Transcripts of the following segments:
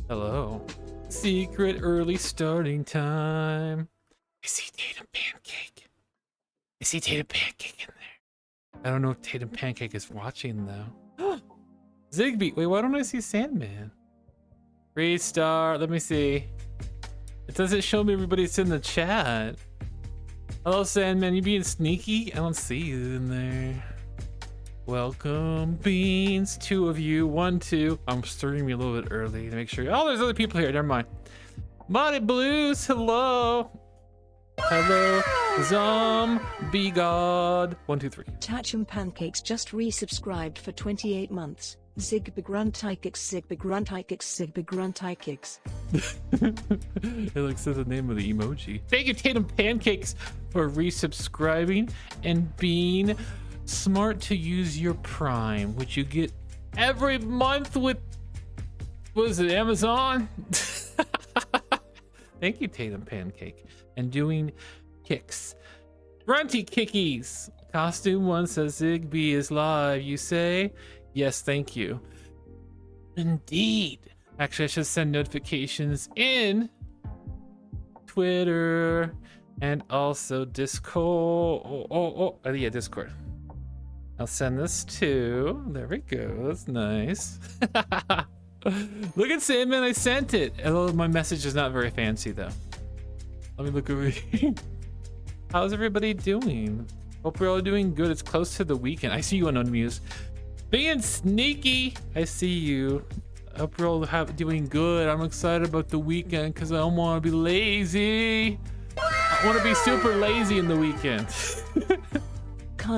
Hello. Secret early starting time. I see Tatum Pancake. I see Tatum Pancake in there. I don't know if Tatum Pancake is watching though. Ziggbee. Wait, why don't I see Sandman? Restart. Let me see. It doesn't show me everybody's in the chat. Hello, Sandman. You being sneaky? I don't see you in there. Welcome, Beans. 2 of you. 1, 2. I'm starting me a little bit early to make sure. Oh, there's other people here. Never mind. Body Blues. Hello. Hello. Zombie God. 1, 2, 3. Tachum Pancakes just resubscribed for 28 months. Ziggbee Gruntikix, Ziggbee Gruntikix, Ziggbee Gruntikix. It looks like the name of the emoji. Thank you, Tatum Pancakes, for resubscribing and being smart to use your Prime, which you get every month with, what is it, Amazon? Thank you, Tatum Pancake, and doing kicks. Grunty Kickies. Costume 1 says Ziggbee is live. You say? Yes, thank you. Indeed. Actually, I should send notifications in Twitter and also Discord. Yeah, Discord. I'll send this too. There we go. That's nice. Look at Sandman. I sent it. Although my message is not very fancy though. Let me look over here. How's everybody doing? Hope we're all doing good. It's close to the weekend. I see you on Unmuse. Being sneaky. I see you. Hope we're all doing good. I'm excited about the weekend because I don't want to be lazy. I want to be super lazy in the weekend.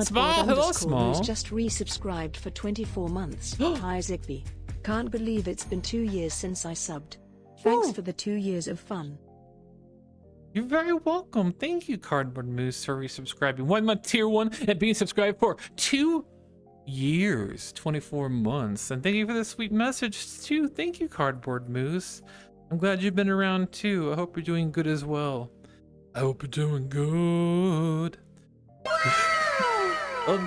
Small, hello, Small. Just resubscribed for 24 months. Hi, Ziggbee. Can't believe it's been 2 years since I subbed. Thanks for the 2 years of fun. You're very welcome. Thank you, Cardboard Moose, for resubscribing 1 month tier 1 and being subscribed for 2 years, 24 months. And thank you for the sweet message too. Thank you, Cardboard Moose. I'm glad you've been around too. I hope you're doing good as well. I hope you're doing good. Oh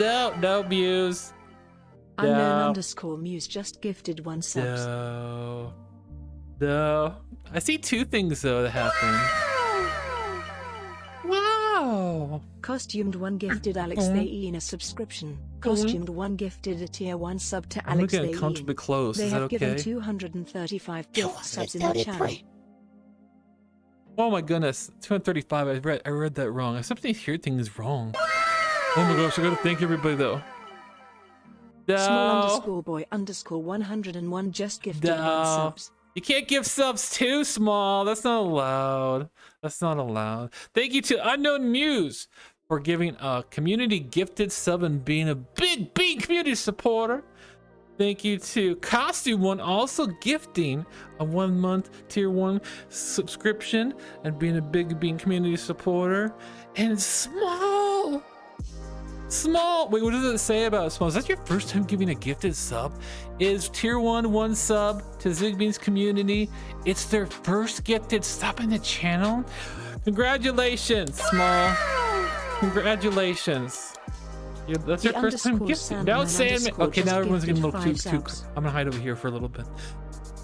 no, Muse. Unknown_Muse just gifted 1 sub. No. I see 2 things though that happen. Wow. Costumed 1 gifted Alex Theine a subscription. Costumed 1 gifted a tier 1 sub to Alex Theine. I'm getting comfortably close. They Is that have okay? given 235 gift subs in the channel. Oh my goodness, 235. I read that wrong. I sometimes hear things wrong. Oh my gosh, I gotta thank everybody though. No. Small_boy_101 just gifted 1 subs. You can't give subs too small. That's not allowed. That's not allowed. Thank you to Unknown Muse for giving a community gifted sub and being a big Bean community supporter. Thank you to Costume 1 also gifting a 1 month tier 1 subscription and being a big Bean community supporter. And Small. Wait, what does it say about Small? Is that your first time giving a gifted sub? Is tier 1 sub to Zigbee's community? It's their first gifted sub in the channel. Congratulations, Small. Congratulations. Yeah, that's your first time gifted. Now it's Sandman. Okay, now everyone's getting a little too. I'm gonna hide over here for a little bit.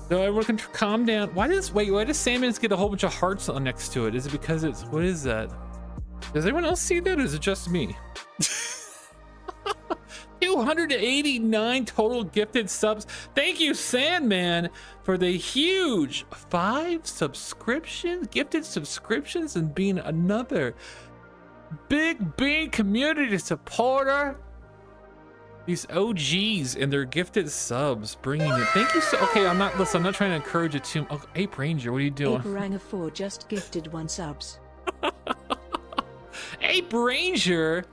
So everyone can calm down. Why does Sandman get a whole bunch of hearts on next to it? Is it because it's, what is that? Does anyone else see that, or is it just me? 289 total gifted subs. Thank you, Sandman, for the huge 5 subscriptions, gifted subscriptions, and being another big Bean community supporter. These OGs and their gifted subs bringing it. Thank you so. Okay, I'm not trying to encourage it too. Oh, Ape Ranger, what are you doing? Ape Ranger 4 just gifted 1 subs. Ape Ranger.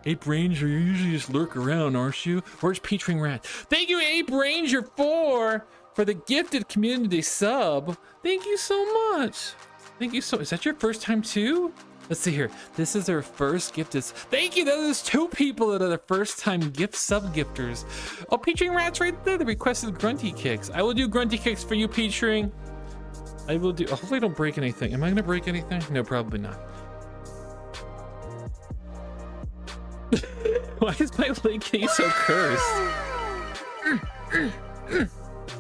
Ape Ranger, you usually just lurk around, aren't you? Where's Peachring Rat? Thank you, Ape Ranger 4, for the gifted community sub. Thank you so much. Thank you so. Is that your first time too? Let's see here. This is their first gifted. Thank you. There's 2 people that are the first time gift sub gifters. Oh, Peachring Rat's right there. The requested Grunty Kicks. I will do Grunty Kicks for you, Peachring. I will do. Hopefully, I don't break anything. Am I gonna break anything? No, probably not. Why is my leg getting so cursed?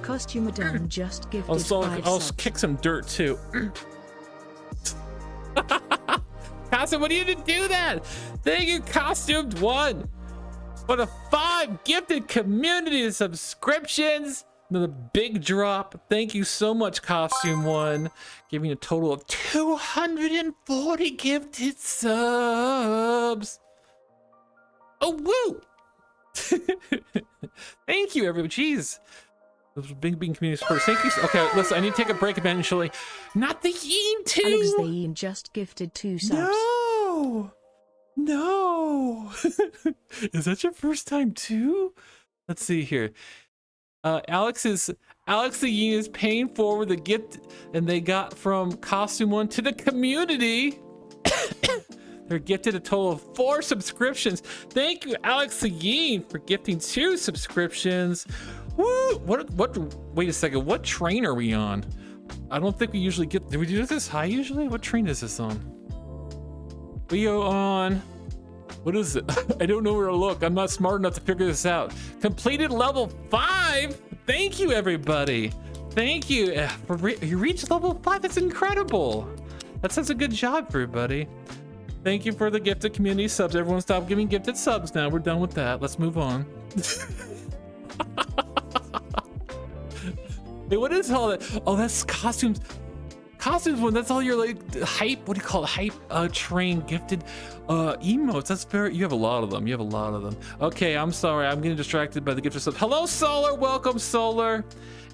Costume done just gifted I'll 5 subs. kick some dirt too. Costume, what do you need to do that? Thank you, Costumed One, for the 5 gifted community subscriptions. Another big drop. Thank you so much, Costume One, giving a total of 240 gifted subs. Oh, woo! Thank you, everybody. Jeez. Those big community first. Thank you. Okay, listen, I need to take a break eventually. Not the Yeen too. Alex the Yeen just gifted 2 subs. No. Is that your first time too? Let's see here. Alex the Yeen is paying forward the gift and they got from Costume One to the community. They're gifted a total of 4 subscriptions. Thank you, Alex the Yeen, for gifting 2 subscriptions. Woo! What? Wait a second. What train are we on? I don't think we usually get. Do we do this high usually? What train is this on? We go on. What is it? I don't know where to look. I'm not smart enough to figure this out. Completed level 5. Thank you, everybody. Thank you. You reached level 5. That's incredible. That's such a good job, everybody. Thank you for the gifted community subs. Everyone stop giving gifted subs now. We're done with that. Let's move on. Hey, what is all that? Oh, that's costumes. Costumes One. That's all your like hype. What do you call it? Hype train gifted emotes. That's very. You have a lot of them. You have a lot of them. Okay, I'm sorry. I'm getting distracted by the gifted subs. Hello, Solar. Welcome, Solar.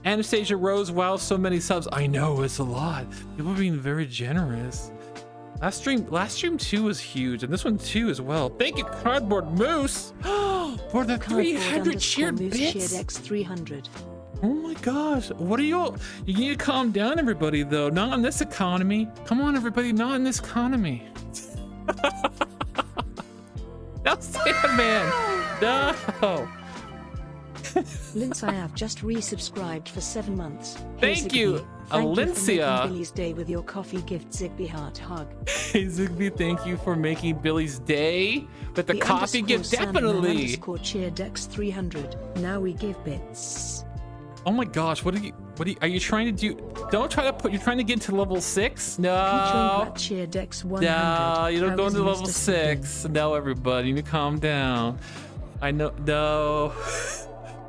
Anastasia Rose. Wow, so many subs. I know it's a lot. People are being very generous. Last stream 2 was huge, and this one too as well. Thank you, Cardboard Moose, for the 300 cheered bits. X 300. Oh my gosh, what are you need to calm down, everybody, though. Not in this economy. Come on, everybody, not in this economy. No, Sandman, no. Lince, I have just resubscribed for 7 months. Thank you, Thank you for Alencia. making Billy's day with your coffee gift, Ziggbee heart hug. Hey, Ziggbee, thank you for making Billy's day with the coffee gift, definitely. Cheered X 300. Now we give bits. Oh my gosh, what are you trying to do? Don't try to put, you're trying to get into level 6? No. Cheered X 100. No, you don't How go is into level Mr. 6. No, everybody, you need to calm down. I know, no.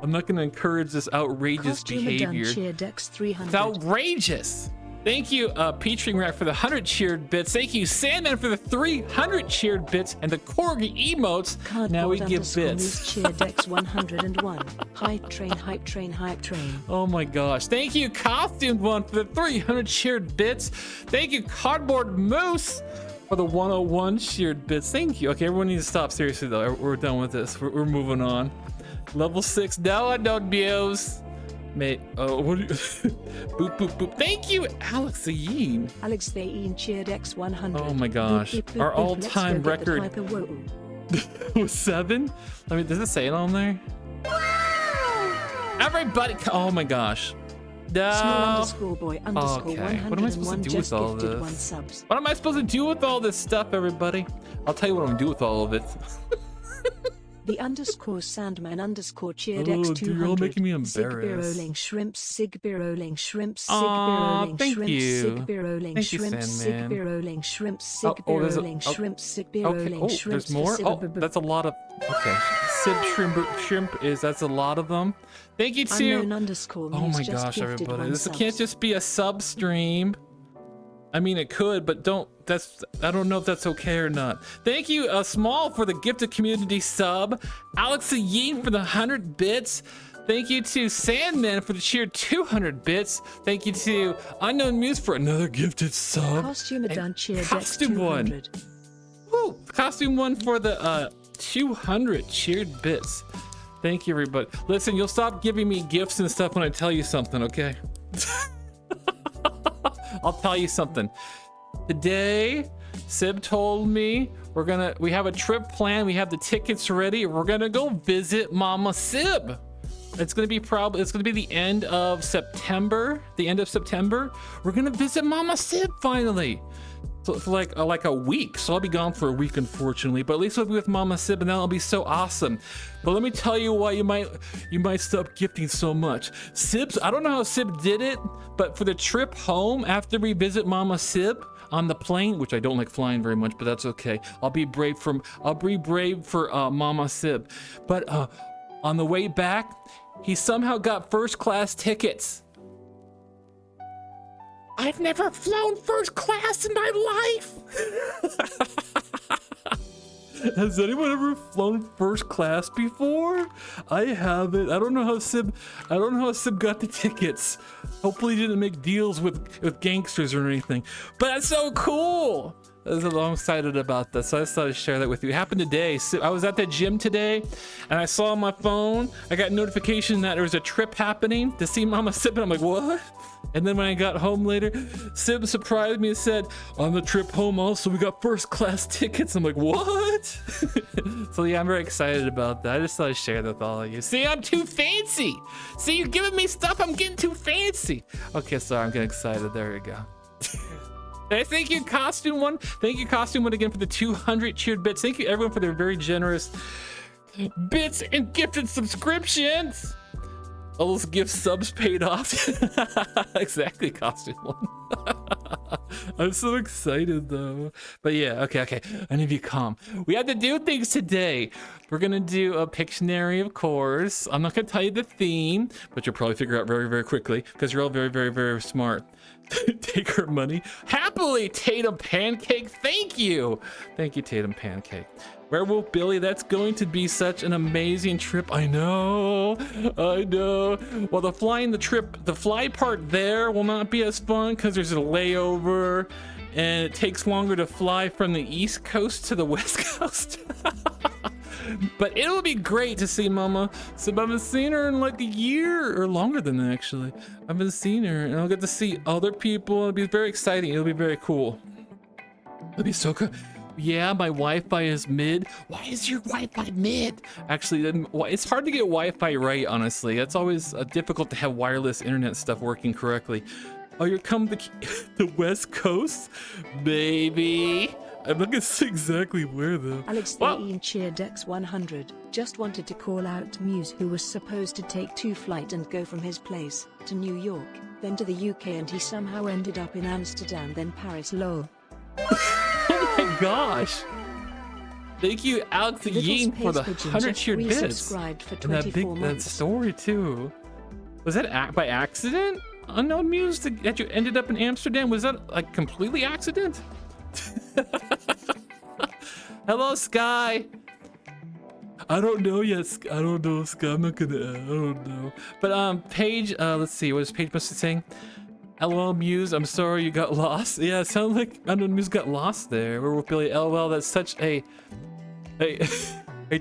I'm not gonna encourage this outrageous behavior. Cheered X 300. It's outrageous. Thank you, Petring Rat, for the 100 cheered bits. Thank you, Sandman, for the 300 cheered bits and the Corgi emotes. Cardboard now we give bits. Cheered X 101. Hype train, hype train, hype train. Oh my gosh. Thank you, Costumed One, for the 300 cheered bits. Thank you, Cardboard Moose, for the 101 cheered bits. Thank you. Okay, everyone needs to stop. Seriously, though. We're done with this. We're moving on. Level 6. No, I don't abuse. Mate, oh, what do you... boop, boop, boop. Thank you, Alex the Yeen. Alex the Yeen cheered X 100. Oh my gosh. Boop, boop, boop, Our boop. all-time Let's go get the record hyper whoa. was 7? I mean, does it say it on there? Everybody, oh my gosh. No. Small _boy _ Okay, what am I supposed to 101 do just with all gifted this? 1 subs. What am I supposed to do with all this stuff, everybody? I'll tell you what I'm gonna do with all of it. The _Sandman _ cheered Oh, X dude, 200. you're all making me Ziggbee embarrassed. rolling shrimps, Ziggbee rolling shrimps, Aw, Ziggbee rolling thank shrimps, you. Ziggbee rolling Thank you, shrimps, Sandman. Ziggbee rolling shrimps, Oh, Ziggbee there's a- rolling oh, shrimps, Ziggbee Okay, rolling oh, shrimps. there's more? Oh, that's a lot of, okay. Sib shrimp that's a lot of them. Thank you to, Unknown _ oh Muse my just gosh, gifted everybody. 1 This subs. can't just be a sub stream. I mean, it could, but I don't know if that's okay or not. Thank you, Small, for the gifted community sub. Alex the Yeen for the 100 bits. Thank you to Sandman for the cheer 200 bits. Thank you to Unknown Muse for another gifted sub. Costume And done cheered X Costume One. 200. Woo! Costume One for the 200 cheered bits. Thank you, everybody. Listen, you'll stop giving me gifts and stuff when I tell you something, okay? I'll tell you something. Today, Sib told me we have a trip planned. We have the tickets ready. We're gonna go visit Mama Sib. It's gonna be the end of September. We're gonna visit Mama Sib finally. So for like a week. So I'll be gone for a week, unfortunately. But at least I'll be with Mama Sib, and that'll be so awesome. But let me tell you why you might stop gifting so much. Sib's, I don't know how Sib did it, but for the trip home after we visit Mama Sib on the plane, which I don't like flying very much, but that's okay. I'll be brave for Mama Sib. But on the way back, he somehow got first class tickets. I've never flown first class in my life. Has anyone ever flown first class before? I haven't. I don't know how Sib got the tickets. Hopefully he didn't make deals with gangsters or anything. But that's so cool. I'm excited about this, so I just thought I'd share that with you. It happened today. I was at the gym today, and I saw on my phone, I got a notification that there was a trip happening to see Mama Sib, and I'm like, what? And then when I got home later, Sib surprised me and said, on the trip home also, we got first class tickets. I'm like, what? So yeah, I'm very excited about that. I just thought I'd share that with all of you. See, I'm too fancy. See, you're giving me stuff, I'm getting too fancy. Okay, sorry, I'm getting excited. There we go. Thank you, Costume One. Thank you, Costume One, again for the 200 cheered bits. Thank you, everyone, for their very generous bits and gifted subscriptions. All those gift subs paid off. Exactly, Costume One. I'm so excited, though. But yeah, okay. I need to be calm. We have to do things today. We're gonna do a Pictionary, of course. I'm not gonna tell you the theme, but you'll probably figure out very, very quickly because you're all very, very, very smart. Take her money happily, Tatum Pancake. Thank you, Tatum Pancake. Werewolf Billy, that's going to be such an amazing trip. I know. Well, the fly part there will not be as fun because there's a layover and it takes longer to fly from the East Coast to the West Coast. But it'll be great to see Mama Sib. I haven't seen her in like a year or longer than that, actually. I haven't seen her, and I'll get to see other people. It'll be very exciting. It'll be very cool. It'll be so good. Yeah, my Wi-Fi is mid. Why is your Wi-Fi mid? Actually, it's hard to get Wi-Fi right, honestly. It's always difficult to have wireless internet stuff working correctly. Oh, you're coming to the West Coast? Baby. I'm not gonna say exactly where, though. Alex the cheered X100. Just wanted to call out Muse, who was supposed to take 2 flights and go from his place to New York, then to the UK, and he somehow ended up in Amsterdam, then Paris. Lol. Oh my gosh. Thank you, Alex the Yeen, for the 100 cheered bits. For 24 and that story, too. Was that by accident? Unknown Muse that you ended up in Amsterdam? Was that like completely accident? Hello, Sky. I don't know yet. I don't know, Sky. I'm not gonna. I don't know. But Paige. Let's see. What is Paige must be saying? LOL Muse. I'm sorry you got lost. Yeah, it sounds like Unknown Muse got lost there. We're with Billy. LOL. That's such a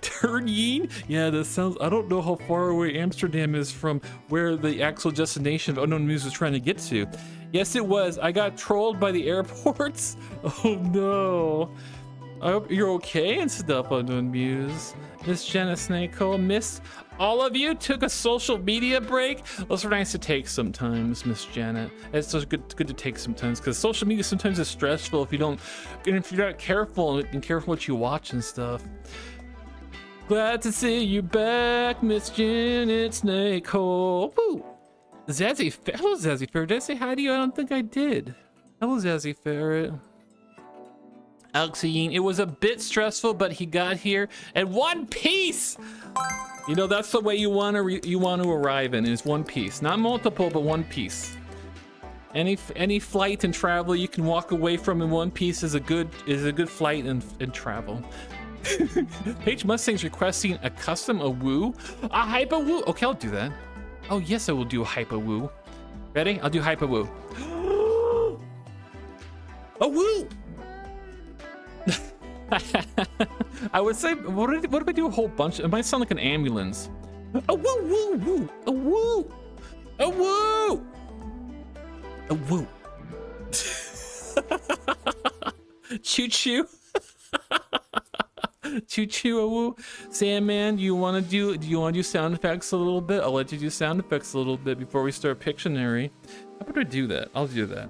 turn Yeen. Yeah, that sounds. I don't know how far away Amsterdam is from where the actual destination of Unknown Muse was trying to get to. Yes, it was. I got trolled by the airports. Oh no. I hope you're okay and stuff, Unknown Muse. Miss Jenna Snakehole, miss all of you. Took a social media break. Those are nice to take sometimes, Miss Janet. It's so good to take sometimes because social media sometimes is stressful if you're not careful and careful what you watch and stuff. Glad to see you back, Miss Janet Snakehole. Woo! Zazzy, hello Zazzy Ferret. Did I say hi to you? I don't think I did. Hello Zazzy Ferret. Alexine, it was a bit stressful, but he got here in one piece. You know, that's the way you want to arrive in, is one piece, not multiple, but one piece. Any flight and travel you can walk away from in one piece is a good flight and travel. Paige Mustang's requesting a custom woo, a hyper woo. Okay, I'll do that. Oh yes, I will do a hyper woo. Ready? I'll do hyper woo. A woo. I would say, what if I do a whole bunch? It might sound like an ambulance. A woo woo woo. A woo. A woo. A woo. Choo choo. Choo choo a woo. Sandman, do you want to do sound effects a little bit? I'll let you do sound effects a little bit before we start Pictionary. How about I do that? I'll do that.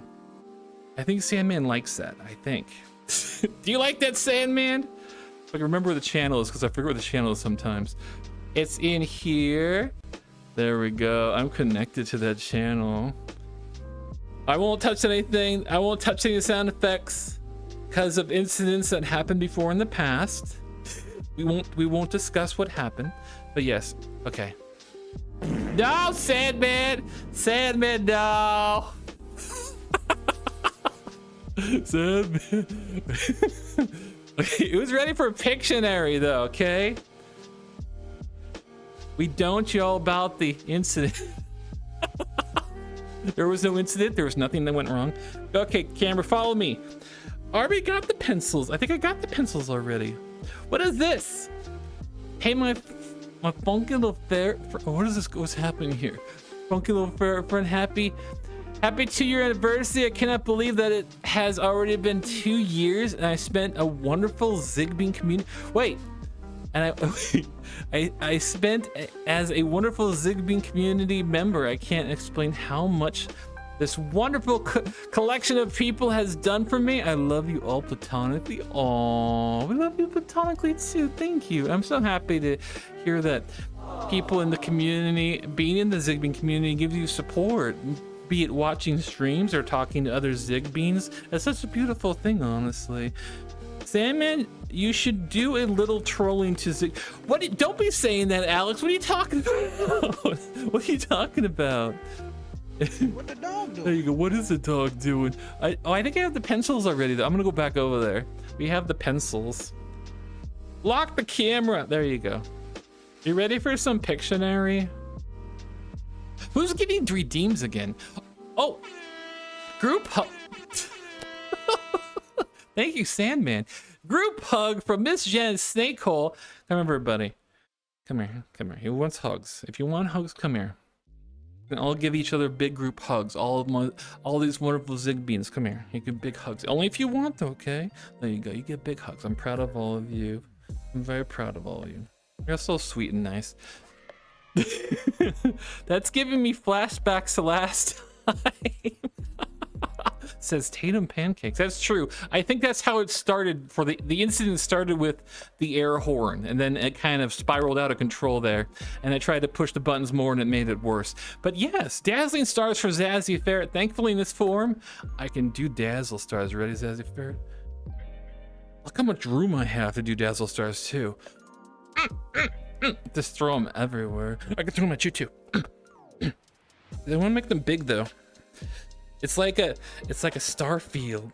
I think Sandman likes that, I think. Do you like that, Sandman? I can remember where the channel is because I forget where the channel is sometimes. It's in here. There we go. I'm connected to that channel. I won't touch anything. I won't touch any sound effects because of incidents that happened before in the past. We won't discuss what happened. But yes, okay. No, Sandman! Sandman, no! Sandman. Okay, it was ready for Pictionary though, okay? We don't know about the incident. There was no incident. There was nothing that went wrong. Okay, camera, follow me. Already got the pencils. I think I got the pencils already. What is this? Hey, my funky little what is this? What's happening here? Funky little friend, happy 2-year anniversary. I cannot believe that it has already been 2 years and I spent a wonderful Ziggbee community. Wait, and I spent as a wonderful Ziggbee community member. I can't explain how much this wonderful collection of people has done for me. I love you all platonically. Oh, we love you platonically too. Thank you. I'm so happy to hear that people in the community, being in the Ziggbee community, gives you support. Be it watching streams or talking to other Zigbeans. That's such a beautiful thing, honestly. Sandman, you should do a little trolling to Zig. What? Don't be saying that, Alex. What are you talking about? What are you talking about? What the dog doing? There you go. What is the dog doing? I think I have the pencils already, though. I'm gonna go back over there. We have the pencils. Lock the camera. There you go. You ready for some Pictionary? Who's getting redeems again? Oh, group hug. Thank you, Sandman. Group hug from Miss Jen Snakehole. Come here, everybody. Come here. Come here. Who wants hugs? If you want hugs, come here. We can all give each other big group hugs. All these wonderful Zigbeans. Come here. You get big hugs. Only if you want, though, okay? There you go. You get big hugs. I'm proud of all of you. I'm very proud of all of you. You're so sweet and nice. That's giving me flashbacks to last time. Says Tatum Pancakes. That's true. I think that's how it started. For the incident started with the air horn, and then it kind of spiraled out of control there. And I tried to push the buttons more, and it made it worse. But yes, dazzling stars for Zazzy Ferret. Thankfully, in this form, I can do dazzle stars. Ready, Zazzy Ferret? Look how much room I have to do dazzle stars too. Just throw them everywhere. I can throw them at you too. They want to make them big though. It's like a star field.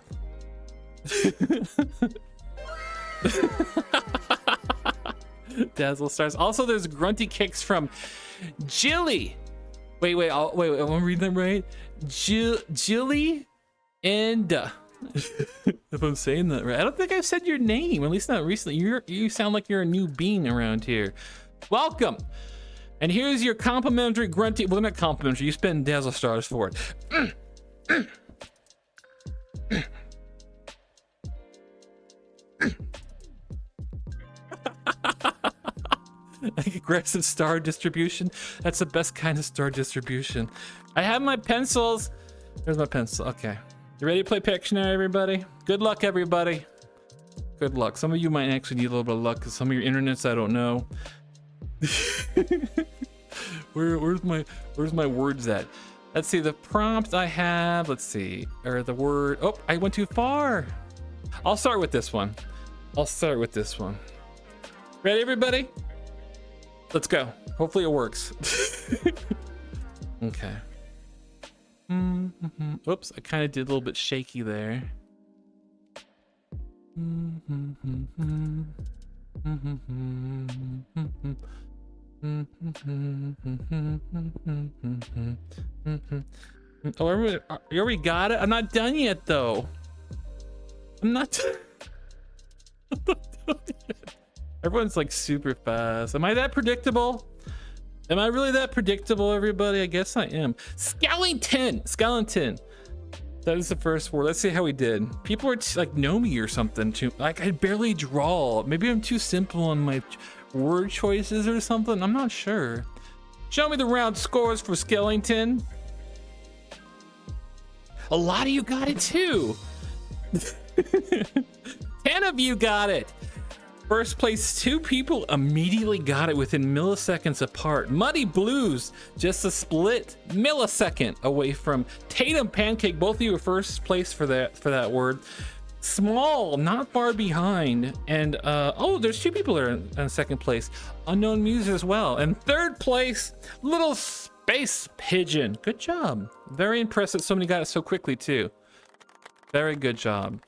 Dazzle stars. Also, there's grunty kicks from Jilly. Wait. I want to read them right. Jilly and if I'm saying that right. I don't think I've said your name, at least not recently. You sound like you're a new bean around here. Welcome. And here's your complimentary grunty. Well, not complimentary. You spend dazzle stars for it. Like aggressive star distribution. That's the best kind of star distribution. I have my pencils. There's my pencil. Okay. You ready to play Pictionary, everybody? Good luck, everybody. Good luck. Some of you might actually need a little bit of luck because some of your internets I don't know. Where's my words at? Let's see the prompt I have. Let's see. Or the word. Oh, I went too far. I'll start with this one. Ready, everybody? Let's go. Hopefully it works. Okay. Oops, I kind of did a little bit shaky there. Oh, you already got it? I'm not done yet, though. I'm not done yet. Everyone's like super fast. Am I that predictable? Am I really that predictable, everybody? I guess I am. Skellington. That is the first word. Let's see how we did. People are like know me or something too. Like I barely draw. Maybe I'm too simple on my word choices or something. I'm not sure. Show me the round scores for Skellington. A lot of you got it too. 10 of you got it. First place, 2 people immediately got it within milliseconds apart. Muddy Blues, just a split millisecond away from Tatum Pancake. Both of you were first place for that word. Small, not far behind. And oh, there's 2 people that are in second place. Unknown Muse as well. And third place, Little Space Pigeon. Good job. Very impressive. Somebody got it so quickly too. Very good job.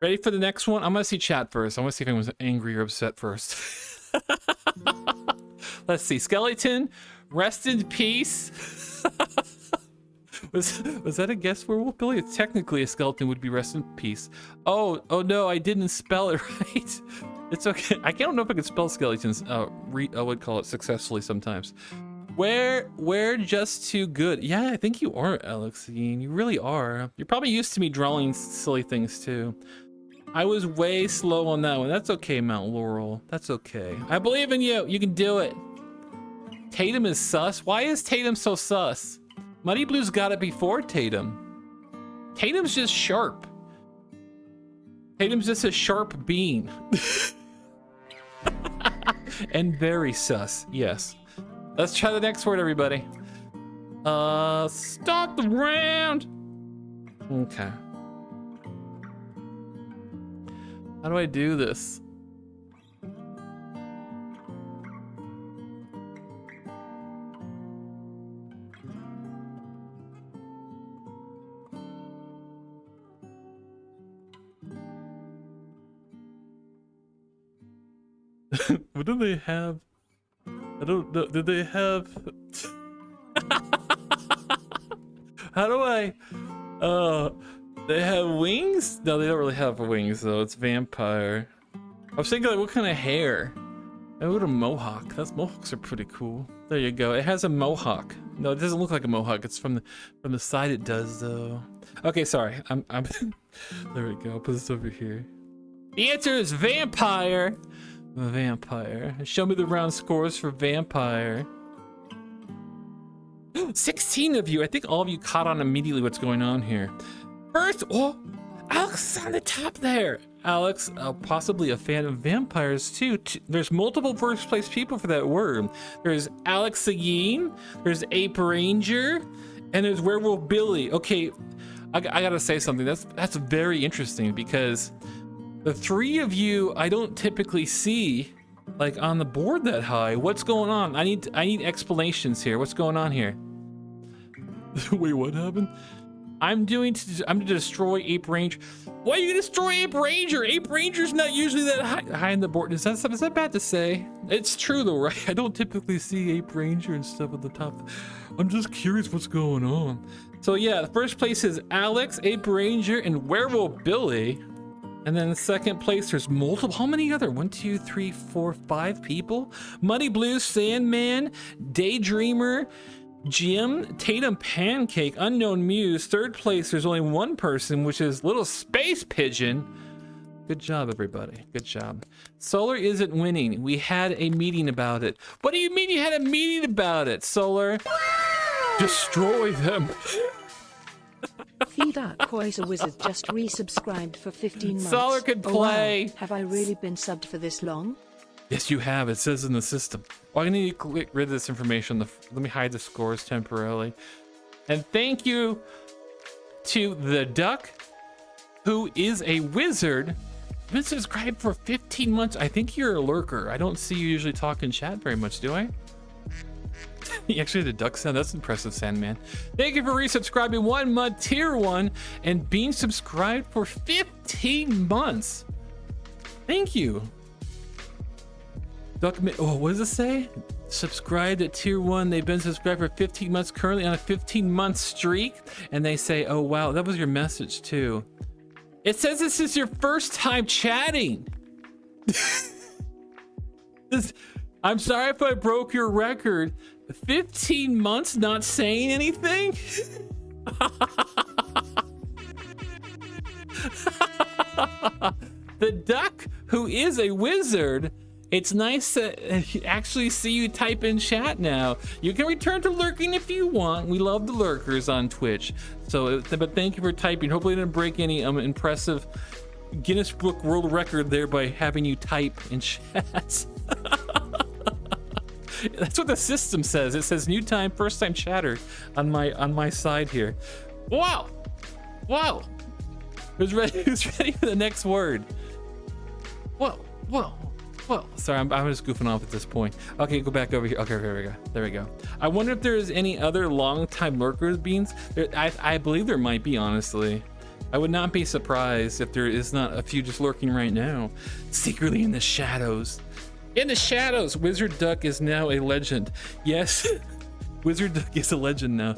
Ready for the next one? I'm gonna see chat first. I want to see if anyone's angry or upset first. Let's see. Skeleton, rest in peace. was that a guess werewolf, Billy? It's technically a skeleton would be rest in peace. Oh no, I didn't spell it right. It's okay. I don't know if I can spell skeletons. I would call it successfully sometimes. We're just too good. Yeah, I think you are, Alexine. You really are. You're probably used to me drawing silly things too. I was way slow on that one. That's okay, Mount Laurel. That's okay. I believe in you. You can do it. Tatum is sus. Why is Tatum so sus? Muddy Blues got it before Tatum. Tatum's just sharp. Tatum's just a sharp bean. And very sus. Yes. Let's try the next word, everybody. Start the round. Okay. How do I do this? What do they have? I don't know. Did they have? How do I? They have wings? No, they don't really have wings though. It's vampire. I was thinking like, what kind of hair? Oh, what a mohawk. Mohawks are pretty cool. There you go. It has a mohawk. No, it doesn't look like a mohawk. It's from the side. It does though. Okay, sorry. I'm. There we go. I'll put this over here. The answer is vampire. Vampire. Show me the round scores for vampire. 16 of you. I think all of you caught on immediately what's going on here. First, oh, Alex is on the top there. Alex, possibly a fan of vampires too. There's multiple first place people for that word. There's Alex Seguin, there's Ape Ranger, and there's Werewolf Billy. Okay, I gotta say something. That's very interesting because the 3 of you I don't typically see like on the board that high. What's going on? I need explanations here. What's going on here? Wait, what happened? I'm to destroy Ape Ranger. Why are you destroy Ape Ranger? Ape Ranger's not usually that high on the board. Is that bad to say? It's true though, right? I don't typically see Ape Ranger and stuff at the top. I'm just curious what's going on. So yeah, the first place is Alex, Ape Ranger, and Werewolf Billy. And then in second place, there's multiple. How many other? 1, 2, 3, 4, 5 people? Muddy Blues, Sandman, Daydreamer, Jim, Tatum Pancake, Unknown Muse. Third place, there's only 1 person, which is Little Space Pigeon. Good job, everybody. Good job. Solar isn't winning. We had a meeting about it. What do you mean you had a meeting about it, Solar? Destroy them. Feed Koisa Wizard just resubscribed for 15 months. Solar could play. Oh, wow. Have I really been subbed for this long? Yes, you have. It says in the system. Well, I need to get rid of this information. Let me hide the scores temporarily. And thank you to the Duck, who is a wizard. Been subscribed for 15 months. I think you're a lurker. I don't see you usually talk in chat very much, do I? You actually had a duck sound. That's impressive, Sandman. Thank you for resubscribing 1 month, tier 1, and being subscribed for 15 months. Thank you. Oh, what does it say? Subscribed at tier 1. They've been subscribed for 15 months, currently on a 15-month streak. And they say, oh, wow, that was your message, too. It says this is your first time chatting. I'm sorry if I broke your record. 15 months not saying anything? The Duck, who is a wizard, It's nice to actually see you type in chat now. You can return to lurking if you want. We love the lurkers on Twitch. So, but thank you for typing. Hopefully, I didn't break any impressive Guinness Book World Record there by having you type in chat. That's what the system says. It says new time, first time chatter on my side here. Wow, wow. Who's ready? Who's ready for the next word? Whoa, whoa. Well, sorry, I'm just goofing off at this point. Okay, go back over here. Okay, here we go. There we go. I wonder if there's any other long-time lurkers, Beans. I believe there might be, honestly. I would not be surprised if there is not a few just lurking right now, secretly in the shadows. In the shadows, Wizard Duck is now a legend. Yes, Wizard Duck is a legend now.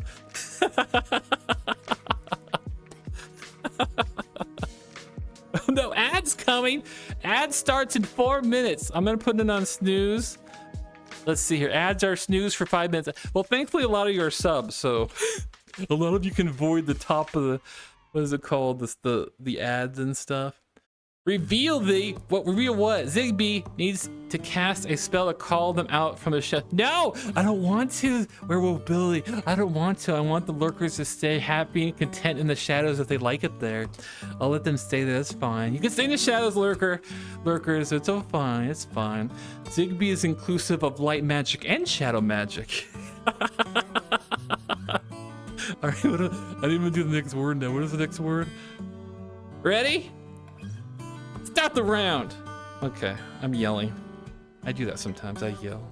Oh no, ad's coming. Ad starts in 4 minutes. I'm gonna put it on snooze. Let's see here. Ads are snooze for 5 minutes. Well, thankfully a lot of you are subs, so a lot of you can avoid the top of the, what is it called? The ads and stuff. Reveal what? Ziggbee needs to cast a spell to call them out from the shadow. No, I don't want to, Werewolf Billy. I don't want to. I want the lurkers to stay happy and content in the shadows if they like it there. I'll let them stay there. That's fine. You can stay in the shadows, lurkers. It's all fine. It's fine. Ziggbee is inclusive of light magic and shadow magic. All right, I didn't even do the next word now. What is the next word? Ready? Start the round. Okay, I'm yelling. I do that sometimes. I yell.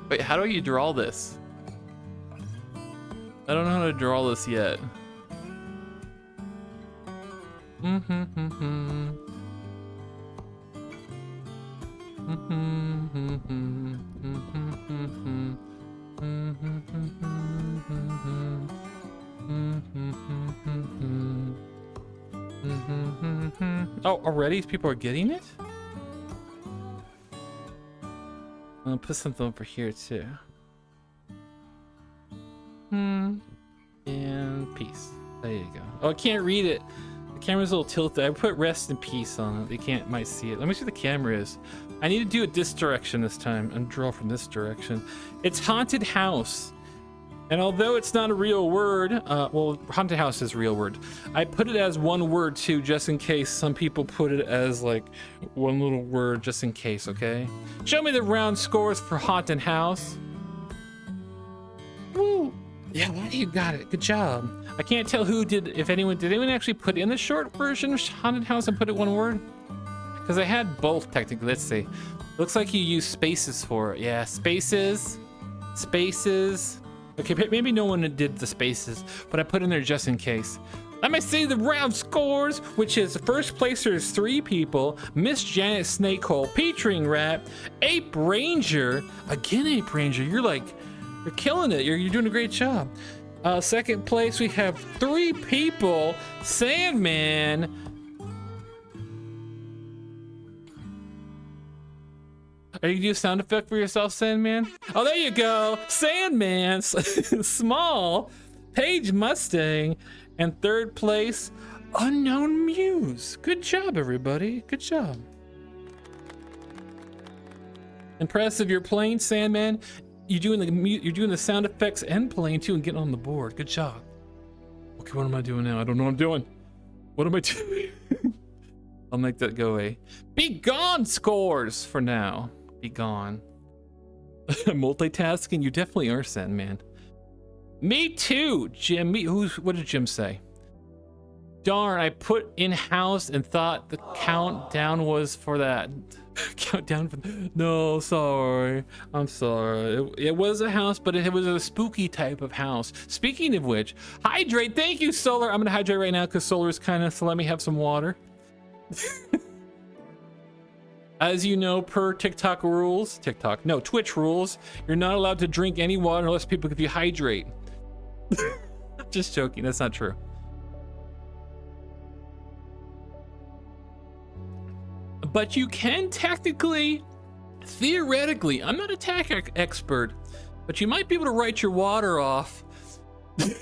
Wait, how do you draw this? I don't know how to draw this yet. Oh, already people are getting it? I'll put something over here too. And peace. There you go. Oh, I can't read it. The camera's a little tilted. I put rest in peace on it. They might see it. Let me see what the camera is. I need to do it this direction this time and draw from this direction. It's haunted house. And although it's not a real word, well, haunted house is a real word. I put it as one word too, just in case some people put it as like one little word, just in case, okay? Show me the round scores for haunted house. Woo! Yeah, you got it. Good job. I can't tell who did, did anyone actually put in the short version of haunted house and put it one word? Because I had both technically. Let's see. Looks like you use spaces for it. Yeah, spaces. Okay, maybe no one did the spaces, but I put in there just in case. Let me see the round scores, which is first placer is 3 people, Miss Janet Snakehole, Petring Rat, Ape Ranger, again Ape Ranger, you're killing it, you're doing a great job. Second place we have 3 people, Sandman. Are you gonna do a sound effect for yourself, Sandman? Oh, there you go. Sandman, Small, Paige Mustang, and third place, Unknown Muse. Good job, everybody. Good job. Impressive. You're playing, Sandman. You're doing the sound effects and playing too, and getting on the board. Good job. Okay, what am I doing now? I don't know what I'm doing. What am I doing? I'll make that go away. Be gone scores for now. Be gone. Multitasking? You definitely are, Sandman. Me too, Jim. What did Jim say? Darn, I put in-house and thought the countdown was for that. Countdown for... No, sorry. I'm sorry. It was a house, but it was a spooky type of house. Speaking of which, hydrate. Thank you, Solar. I'm going to hydrate right now because Solar's kind of... So let me have some water. As you know, per Twitch rules, you're not allowed to drink any water unless people give you hydrate. Just joking, that's not true. But you can technically, theoretically, I'm not a tech expert, but you might be able to write your water off. You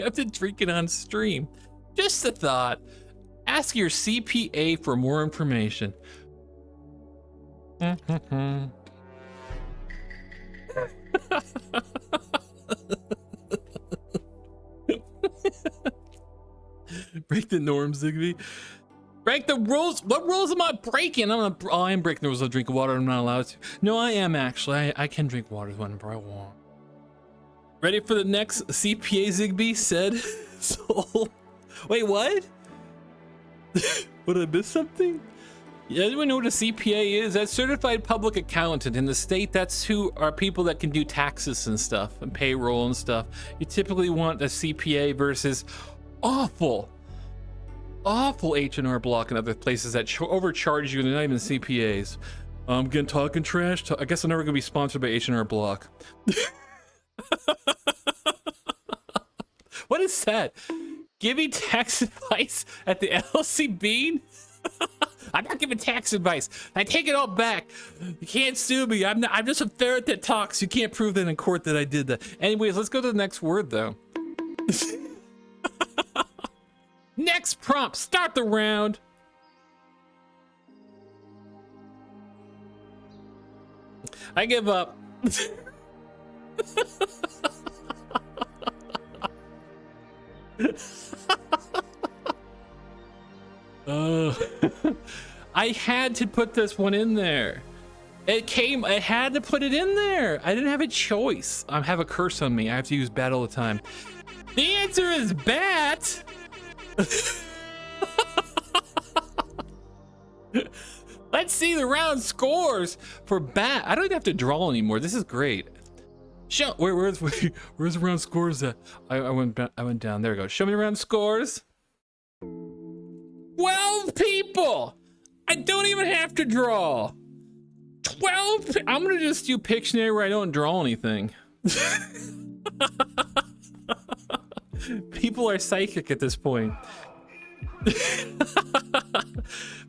have to drink it on stream. Just a thought. Ask your CPA for more information. Break the norms, Ziggbee. Break the rules. What rules am I breaking? I am breaking the rules of drinking water. I'm not allowed to. No, I am actually. I can drink water whenever I want. Ready for the next CPA, Ziggbee said. So, wait, what? Would I miss something? Yeah, anyone know what a CPA is? That's certified public accountant. In the state, that's who are people that can do taxes and stuff and payroll and stuff. You typically want a CPA versus awful H&R Block and other places that overcharge you and they're not even CPAs. I'm getting talking trash. I guess I'm never gonna be sponsored by H&R Block. What is that? Giving tax advice at the LLC Bean? I'm not giving tax advice. I take it all back. You can't sue me. I'm just a ferret that talks. You can't prove that in court that I did that. Anyways, let's go to the next word though. Next prompt, start the round. I give up. I had to put this one in there. I had to put it in there. I didn't have a choice. I have a curse on me. I have to use bat all the time. The answer is bat. Let's see the round scores for bat. I don't even have to draw anymore. This is great. Show where's the round scores at? I went down. There we go. Show me the round scores. 12 people. I don't even have to draw. 12. I'm gonna just do Pictionary where I don't draw anything. People are psychic at this point.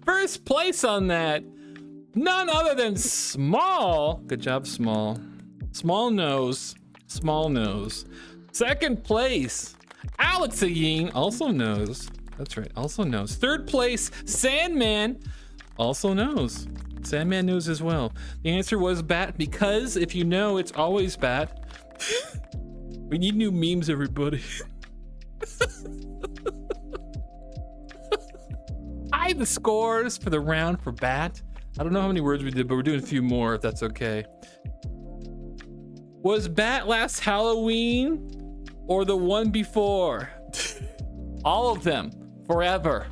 First place on that, none other than Small. Good job, Small. Small nose. Small nose. Second place, Alex Agin, also knows. That's right, also knows. Third place, Sandman, also knows. Sandman knows as well. The answer was bat because if you know, it's always bat. We need new memes, everybody. Hide the scores for the round for bat. I don't know how many words we did, but we're doing a few more if that's okay. Was bat last Halloween or the one before? All of them, forever.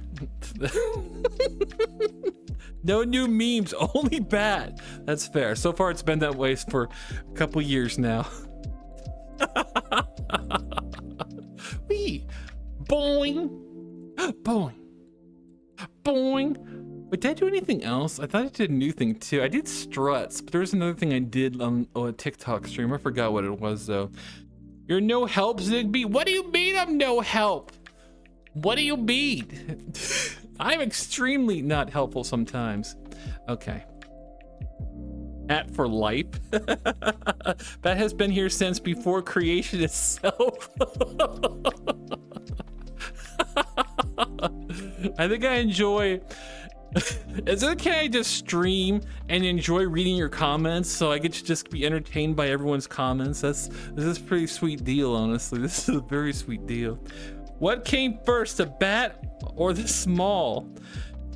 No new memes, only bat. That's fair. So far it's been that way for a couple years now. Wee. Boing. Boing. Boing. Wait, did I do anything else? I thought I did a new thing too. I did struts, but there was another thing I did on a TikTok stream. I forgot what it was though. You're no help, Ziggbee? What do you mean I'm no help? What do you mean? I'm extremely not helpful sometimes. Okay. At for life. That has been here since before creation itself. I think I enjoy. Is it okay I just stream and enjoy reading your comments so I get to just be entertained by everyone's comments? This is a pretty sweet deal, honestly. This is a very sweet deal. What came first, the bat or the small?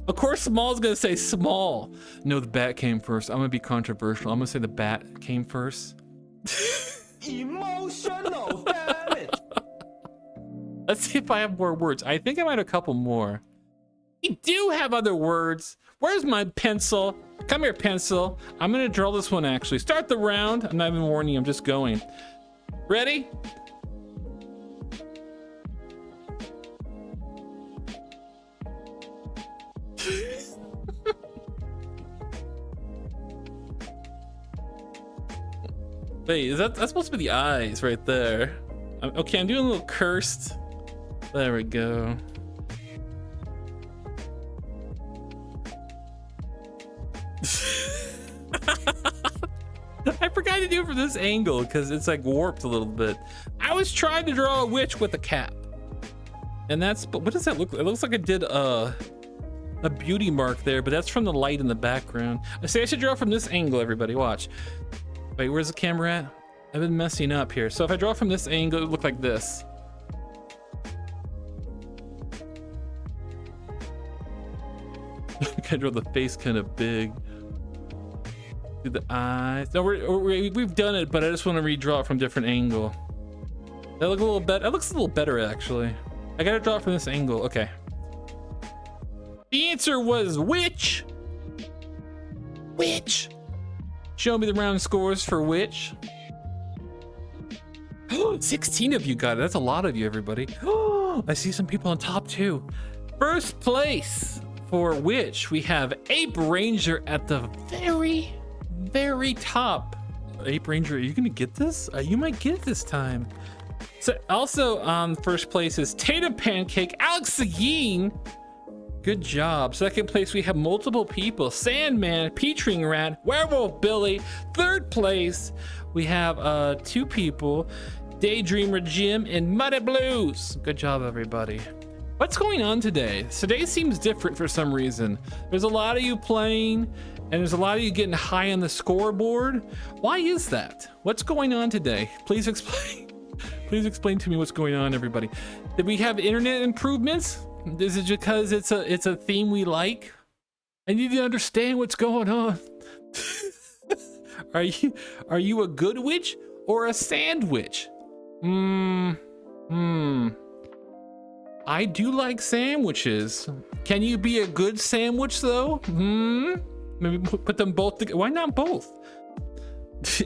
Of course, Small's gonna say small. No, the bat came first. I'm gonna be controversial. I'm gonna say the bat came first. Emotional damage. Let's see if I have more words. I think I might have a couple more. We do have other words. Where's my pencil? Come here, pencil. I'm gonna draw this one actually. Start the round. I'm not even warning you, I'm just going. Ready? Wait, that's supposed to be the eyes right there. Okay, I'm doing a little cursed. There we go. I forgot to do it from this angle because it's like warped a little bit. I was trying to draw a witch with a cap. And that's, but what does that look like? It looks like I did a beauty mark there, but that's from the light in the background. I say I should draw from this angle, everybody, watch. Wait, where's the camera at? I've been messing up here. So if I draw from this angle, it would look like this. I draw the face kind of big. Do the eyes. No, we've done it, but I just want to redraw it from a different angle. That look a little better. That looks a little better, actually. I gotta draw it from this angle. Okay. The answer was which? Which? Show me the round scores for which. 16 of you got it. That's a lot of you, everybody. I see some people on top too. First place for which we have Ape Ranger at the very top. Ape Ranger, are you gonna get this? You might get it this time. So also on first place is Tatum Pancake, Alex Seguin. Good job. Second place, we have multiple people. Sandman, Petring Rat, Werewolf Billy. Third place, we have 2 people. Daydreamer Jim and Muddy Blues. Good job, everybody. What's going on today? Today seems different for some reason. There's a lot of you playing, and there's a lot of you getting high on the scoreboard. Why is that? What's going on today? Please explain. Please explain to me what's going on, everybody. Did we have internet improvements? Is it because it's a theme we like? I need to understand what's going on. Are you a good witch or a sandwich? I do like sandwiches. Can you be a good sandwich though? Maybe put them both together. Why not both?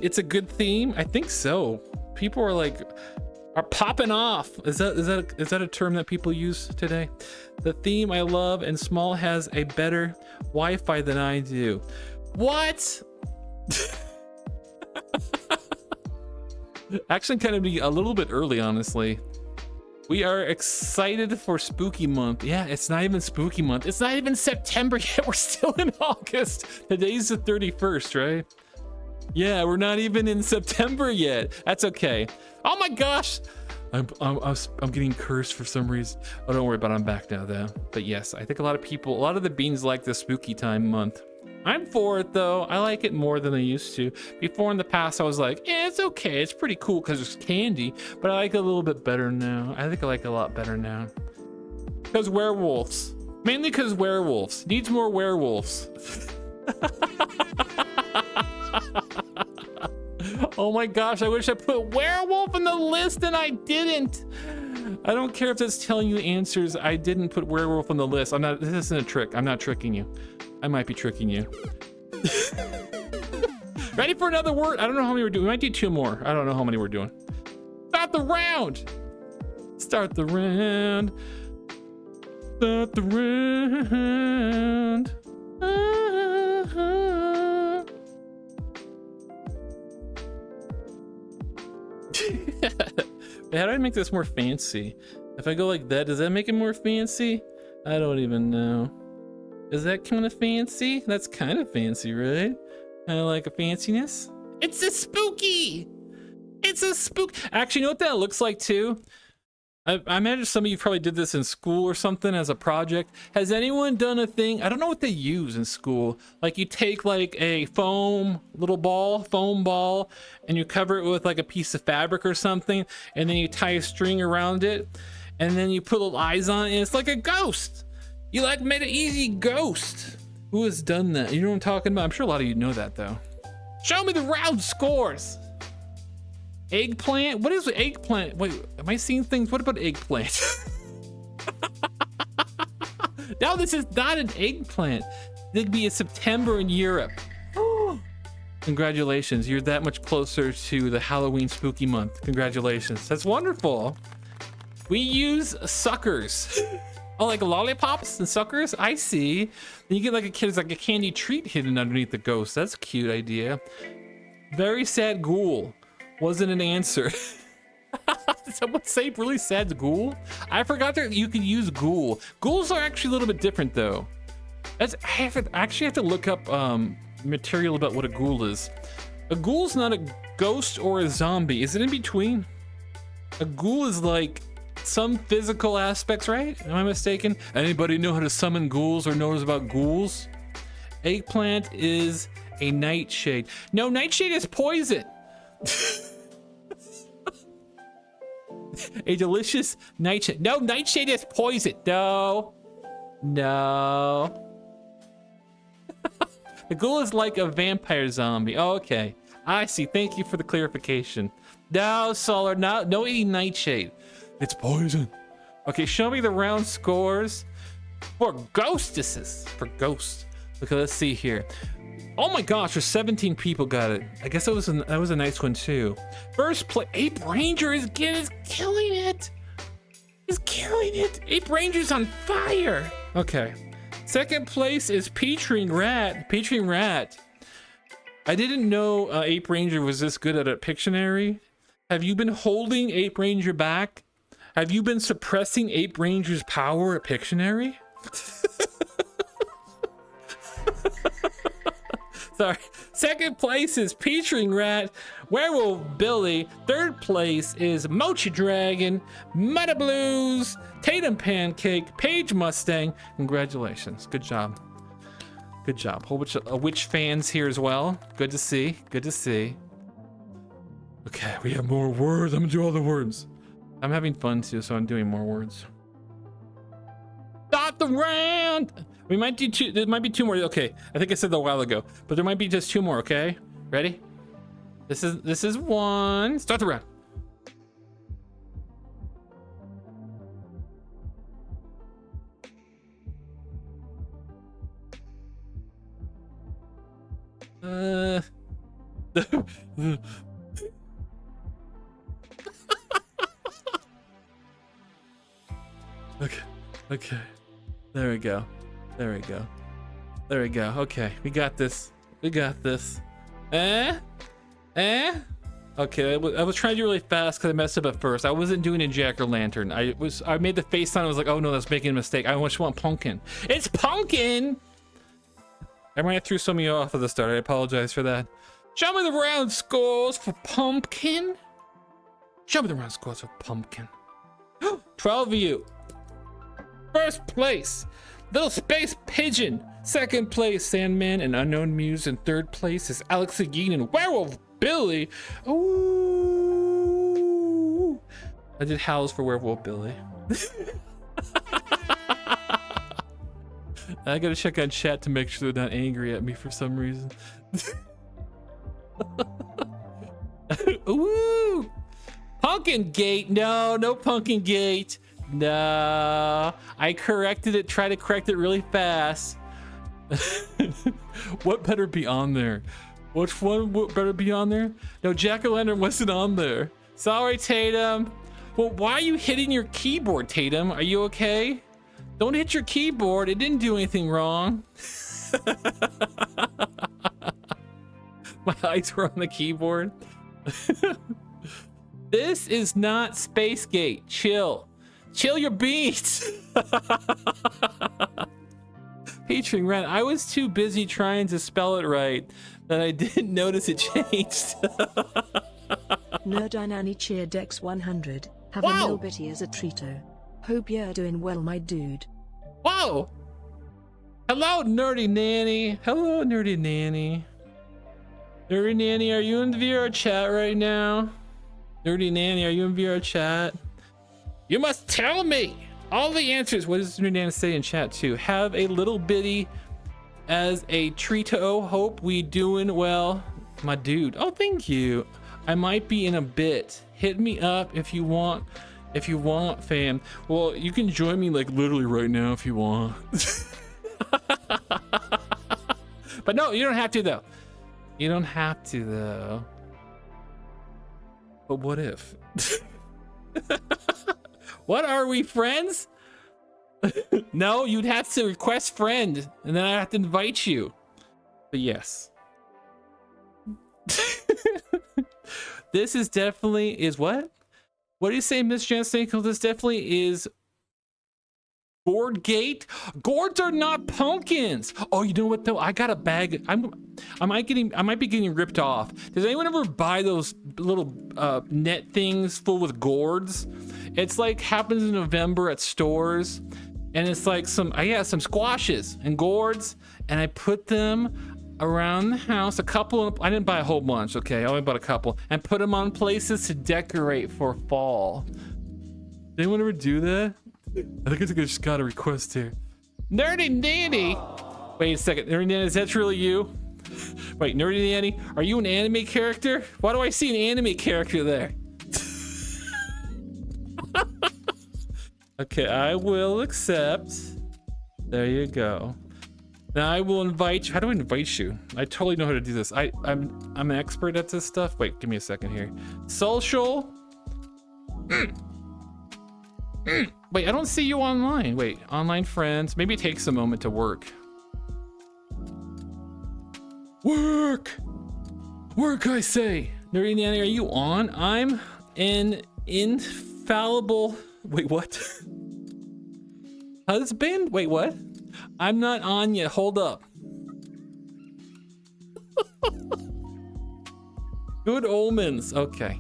It's a good theme. I think so. People are popping off. Is that a term that people use today? The theme I love, and Small has a better Wi-Fi than I do. What? Actually, kind of be a little bit early, honestly. We are excited for spooky month. Yeah, it's not even spooky month. It's not even September yet. We're still in August. Today's the 31st, right? Yeah, we're not even in September yet. That's okay. Oh my gosh. I'm getting cursed for some reason. Oh, don't worry about it. I'm back now though. But yes, I think a lot of the beans like the spooky time month. I'm for it though. I like it more than I used to. Before in the past, I was like, yeah, it's okay. It's pretty cool because it's candy, but I like it a little bit better now. I think I like it a lot better now. Because werewolves. Mainly because werewolves. Needs more werewolves. Oh my gosh, I wish I put werewolf in the list and I didn't. I don't care if that's telling you answers. I didn't put werewolf on the list. This isn't a trick. I'm not tricking you. I might be tricking you. Ready for another word? I don't know how many we're doing. We might do 2 more. I don't know how many we're doing. Start the round. Start the round. Start the round. How do I make this more fancy? If I go like that, does that make it more fancy? I don't even know. Is that kind of fancy? That's kind of fancy, right? Kind of like a fanciness. It's a spooky. It's a spook. Actually, you know what that looks like too? I imagine some of you probably did this in school or something as a project. Has anyone done a thing? I don't know what they use in school. Like you take like a foam ball, and you cover it with like a piece of fabric or something, and then you tie a string around it, and then you put little eyes on it, and it's like a ghost. You like made an easy ghost. Who has done that? You know what I'm talking about? I'm sure a lot of you know that though. Show me the round scores. Eggplant? What is eggplant? Wait, am I seeing things? What about eggplant? No, this is not an eggplant. Ziggbee is September in Europe. Congratulations, you're that much closer to the Halloween spooky month. Congratulations, that's wonderful. We use suckers. Oh, like lollipops and suckers? I see. Then you get like a kid, it's like a candy treat hidden underneath the ghost. That's a cute idea. Very sad ghoul. Wasn't an answer. Did someone say really sad ghoul? I forgot that you could use ghoul. Ghouls are actually a little bit different though. I actually have to look up material about what a ghoul is. A ghoul's not a ghost or a zombie. Is it in between? A ghoul is like some physical aspects, right? Am I mistaken? Anybody know how to summon ghouls or knows about ghouls? Eggplant is a nightshade. No, nightshade is poison. A delicious nightshade. No, nightshade is poison. No. No. The ghoul is like a vampire zombie. Oh, okay. I see. Thank you for the clarification. No, Solar, no eating nightshade. It's poison. Okay, show me the round scores for ghostesses. For ghosts. Okay, let's see here. Oh my gosh, there's 17 people got it. I guess that was a nice one too. First place, Ape Ranger is killing it. He's killing it. Ape Ranger's on fire. Okay. Second place is Peachring Rat. Peachring Rat. I didn't know Ape Ranger was this good at a Pictionary. Have you been holding Ape Ranger back? Have you been suppressing Ape Ranger's power at Pictionary? Sorry. Second place is Peachring Rat, Werewolf Billy. Third place is Mochi Dragon, Meta Blues, Tatum Pancake, Paige Mustang. Congratulations. Good job. Good job. Whole bunch of witch fans here as well. Good to see. Good to see. Okay, we have more words. I'm gonna do all the words. I'm having fun too, so I'm doing more words. Stop the round. We might do two. There might be two more. Okay, I think I said that a while ago, but there might be just two more. Okay, ready? This is one. Start the round. Okay. There we go. There we go. There we go. Okay, we got this. We got this. Okay, I was trying to do really fast because I messed up at first. I wasn't doing a jack-o'-lantern. I made the face sign. I was like, oh no, that's making a mistake. I just want pumpkin. It's pumpkin. I might have threw some of you off at the start. I apologize for that. Show me the round scores for pumpkin. Show me the round scores for pumpkin. 12 of you. First place, Little Space Pigeon. Second place, Sandman and Unknown Muse. And third place is Alex Agin and Werewolf Billy. Ooh. I did howls for Werewolf Billy. I gotta check on chat to make sure they're not angry at me for some reason. Ooh. Pumpkin Gate. No Pumpkin Gate. No, I corrected it. Try to correct it really fast. What better be on there? Which one better be on there? No, jack-o'-lantern wasn't on there. Sorry, Tatum. Well, why are you hitting your keyboard, Tatum? Are you okay? Don't hit your keyboard. It didn't do anything wrong. My eyes were on the keyboard. This is not Spacegate. Chill. Chill your beats. Featuring Ren. I was too busy trying to spell it right that I didn't notice it changed. Nerdinani cheer Dex 100. Have Wow. a Milbitty as a treato. Hope you're doing well, my dude. Whoa. Hello, Nerdy Nanny. Hello, Nerdy Nanny. Nerdy Nanny, are you in VR chat right now? Nerdy Nanny, are you in VR chat? You must tell me all the answers. What does Nerdy Nanny say in chat too? Have a little bitty as a treato. Hope we doing well, my dude. Oh, thank you. I might be in a bit. Hit me up if you want. If you want, fam. Well, you can join me like literally right now if you want. But no, you don't have to though. You don't have to though. But what if? What, are we friends? No, you'd have to request friend and then I have to invite you. But yes. This is definitely, is what? What do you say, Miss Jan Stankel? This definitely is Gourd gate? Gourds are not pumpkins. Oh, you know what though? I got a bag. I might be getting ripped off. Does anyone ever buy those little net things full with gourds? It's like happens in November at stores, and it's like some squashes and gourds, and I put them around the house. A couple. I didn't buy a whole bunch. Okay, I only bought a couple, and put them on places to decorate for fall. Did anyone ever do that? I think I just got a request here. Nerdy Nanny! Wait a second, Nerdy Nanny, is that really you? Wait, Nerdy Nanny, are you an anime character? Why do I see an anime character there? Okay, I will accept. There you go. Now I will invite you. How do I invite you? I totally know how to do this. I'm an expert at this stuff. Wait, give me a second here. Social. Wait, I don't see you online. Wait, online friends. Maybe it takes a moment to work. Work! Work, I say. Nerdy Nanny, are you on? I'm an infallible... Wait, what? Husband? Wait, what? I'm not on yet. Hold up. Good omens. Okay.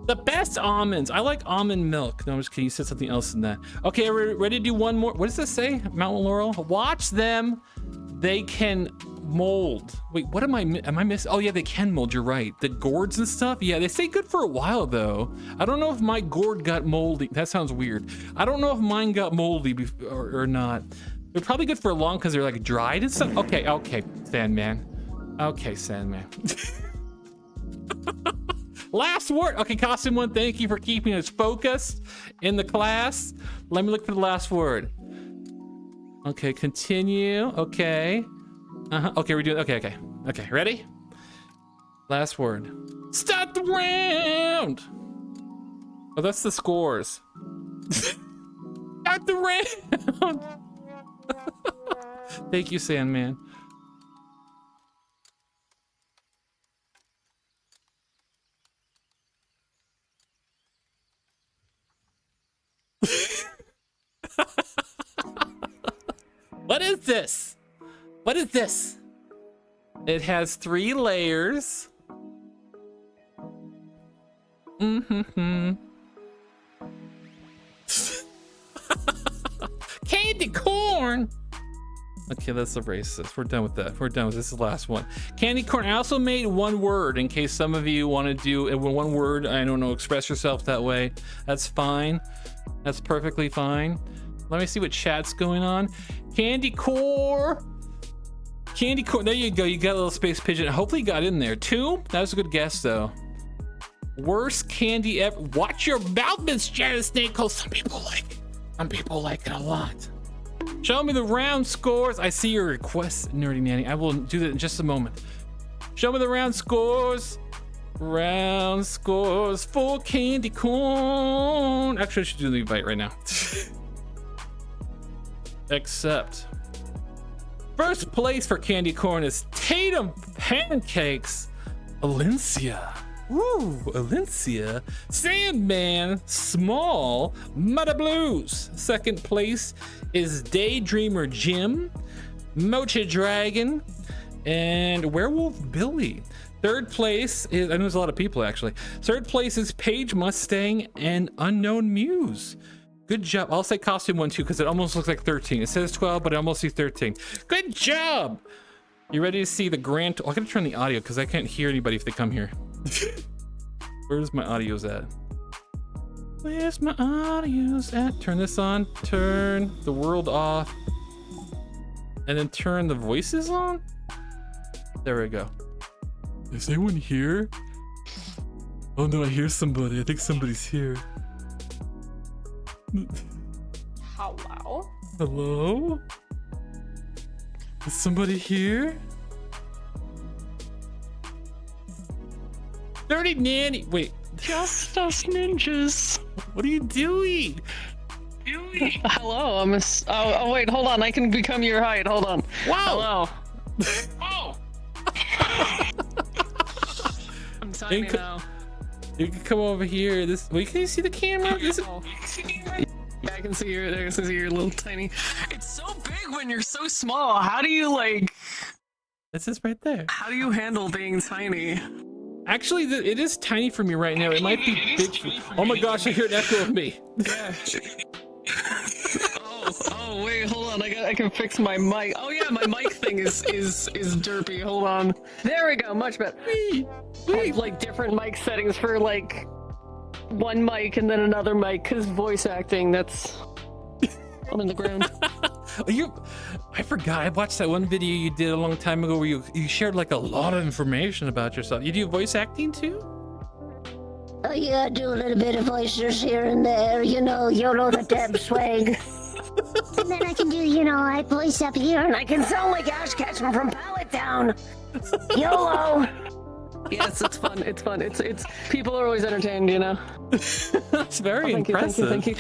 The best almonds. I like almond milk. No, I'm just kidding. You said something else in that. Okay, we're ready to do one more. What does this say? Mountain Laurel. Watch them. They can mold. Wait, what am I missing? Oh yeah, they can mold. You're right. The gourds and stuff. Yeah, they stay good for a while though. I don't know if my gourd got moldy. That sounds weird. I don't know if mine got moldy or not. They're probably good for long because they're like dried and stuff. Okay, Sandman. Okay, Sandman. Last word. Okay, Costume One, thank you for keeping us focused in the class. Let me look for the last word. Okay, continue. Okay. Okay, we're doing. Okay. Ready? Last word. Start the round. Oh, that's the scores. Start the round. Thank you, Sandman. What is this? What is this? It has 3 layers. Candy corn. Okay, let's erase this. We're done with that. We're done with this. Is the last one. Candy corn. I also made one word in case some of you want to do one word. I don't know, express yourself that way. That's fine. That's perfectly fine. Let me see what chat's going on. Candy corn. Candy corn. There you go. You got a little space pigeon. Hopefully you got in there. 2. That was a good guess though. Worst candy ever. Watch your mouth, Miss Janice Snake. Cause some people like it. Some people like it a lot. Show me the round scores. I see your request, Nerdy Nanny. I will do that in just a moment. Show me the round scores. Round scores for candy corn. Actually, I should do the invite right now. Accept. First place for candy corn is Tatum Pancakes. Alencia. Ooh, Alencia. Sandman, Small, Mudda Blues. Second place is Daydreamer Jim, Mocha Dragon, and Werewolf Billy. Third place is, I know there's a lot of people actually. Third place is Paige Mustang and Unknown Muse. Good job. I'll say Costume One too because it almost looks like 13. It says 12, but I almost see 13. Good job. You ready to see the grand? Oh, I gotta turn the audio because I can't hear anybody if they come here. Where's my audio's at? Where's my audio's at? Turn this on. Turn the world off. And then turn the voices on. There we go. Is anyone here? Oh no, I hear somebody. I think somebody's here. Hello? Hello? Is somebody here? Nerdy Nanny. Wait. Just us ninjas. What are you doing? Hello, I'm a. Oh, wait, hold on. I can become your height. Hold on. Wow. Hello. Oh. I'm tiny now. You can come over here. This. Wait, can you see the camera? I can see your, I can see your little tiny. It's so big when you're so small. How do you like? This is right there. How do you handle being tiny? Actually, it is tiny for me right now. It might be big. Oh my gosh, I hear an echo of me. Yeah. Oh wait, hold on. I can fix my mic. Oh yeah, my mic thing is derpy. Hold on. There we go. Much better. I have like different mic settings for like one mic and then another mic because voice acting. That's I'm in the ground. I forgot. I watched that one video you did a long time ago where you shared like a lot of information about yourself. You do voice acting too? Oh yeah, I do a little bit of voices here and there, you know the Deb swag. And then I can do, I voice up here and I can sound like Ash Ketchum from Pallet Town. YOLO! Yes, it's fun. It's fun. It's people are always entertained, you know. That's very impressive. Thank you.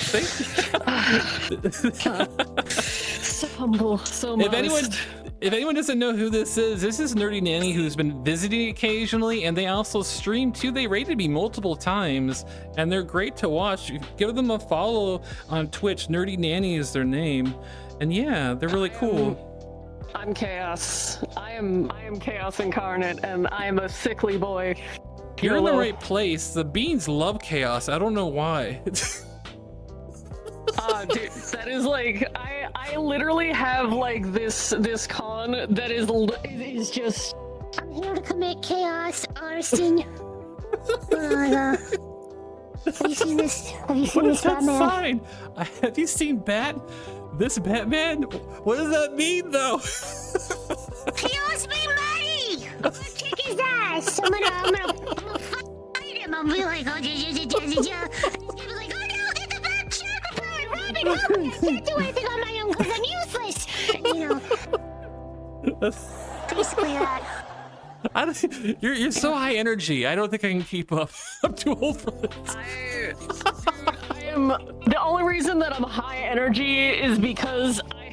So humble, so modest. If anyone doesn't know who this is Nerdy Nanny, who's been visiting occasionally, and they also stream too. They rated me multiple times, and they're great to watch. Give them a follow on Twitch. Nerdy Nanny is their name, and yeah, they're really cool. I'm chaos. I am chaos incarnate, and I am a sickly boy. You're in the right place. The beans love chaos. I don't know why. Dude, that is like I literally have like this con that is just. I'm here to commit chaos, arson. Have you seen this? Have you seen What this is that Batman? sign? Have you seen this Batman? What does that mean, though? Chaos be mighty! I'm gonna kick his ass! I'm gonna fight him! I'm be like, oh, he's gonna be like, oh no, there's a bad sugar bird! Robin, help me! I can't do anything on my own because I'm useless! And, basically that. You're so high energy. I don't think I can keep up. I'm too old for this. I am the only reason that I'm high energy is because I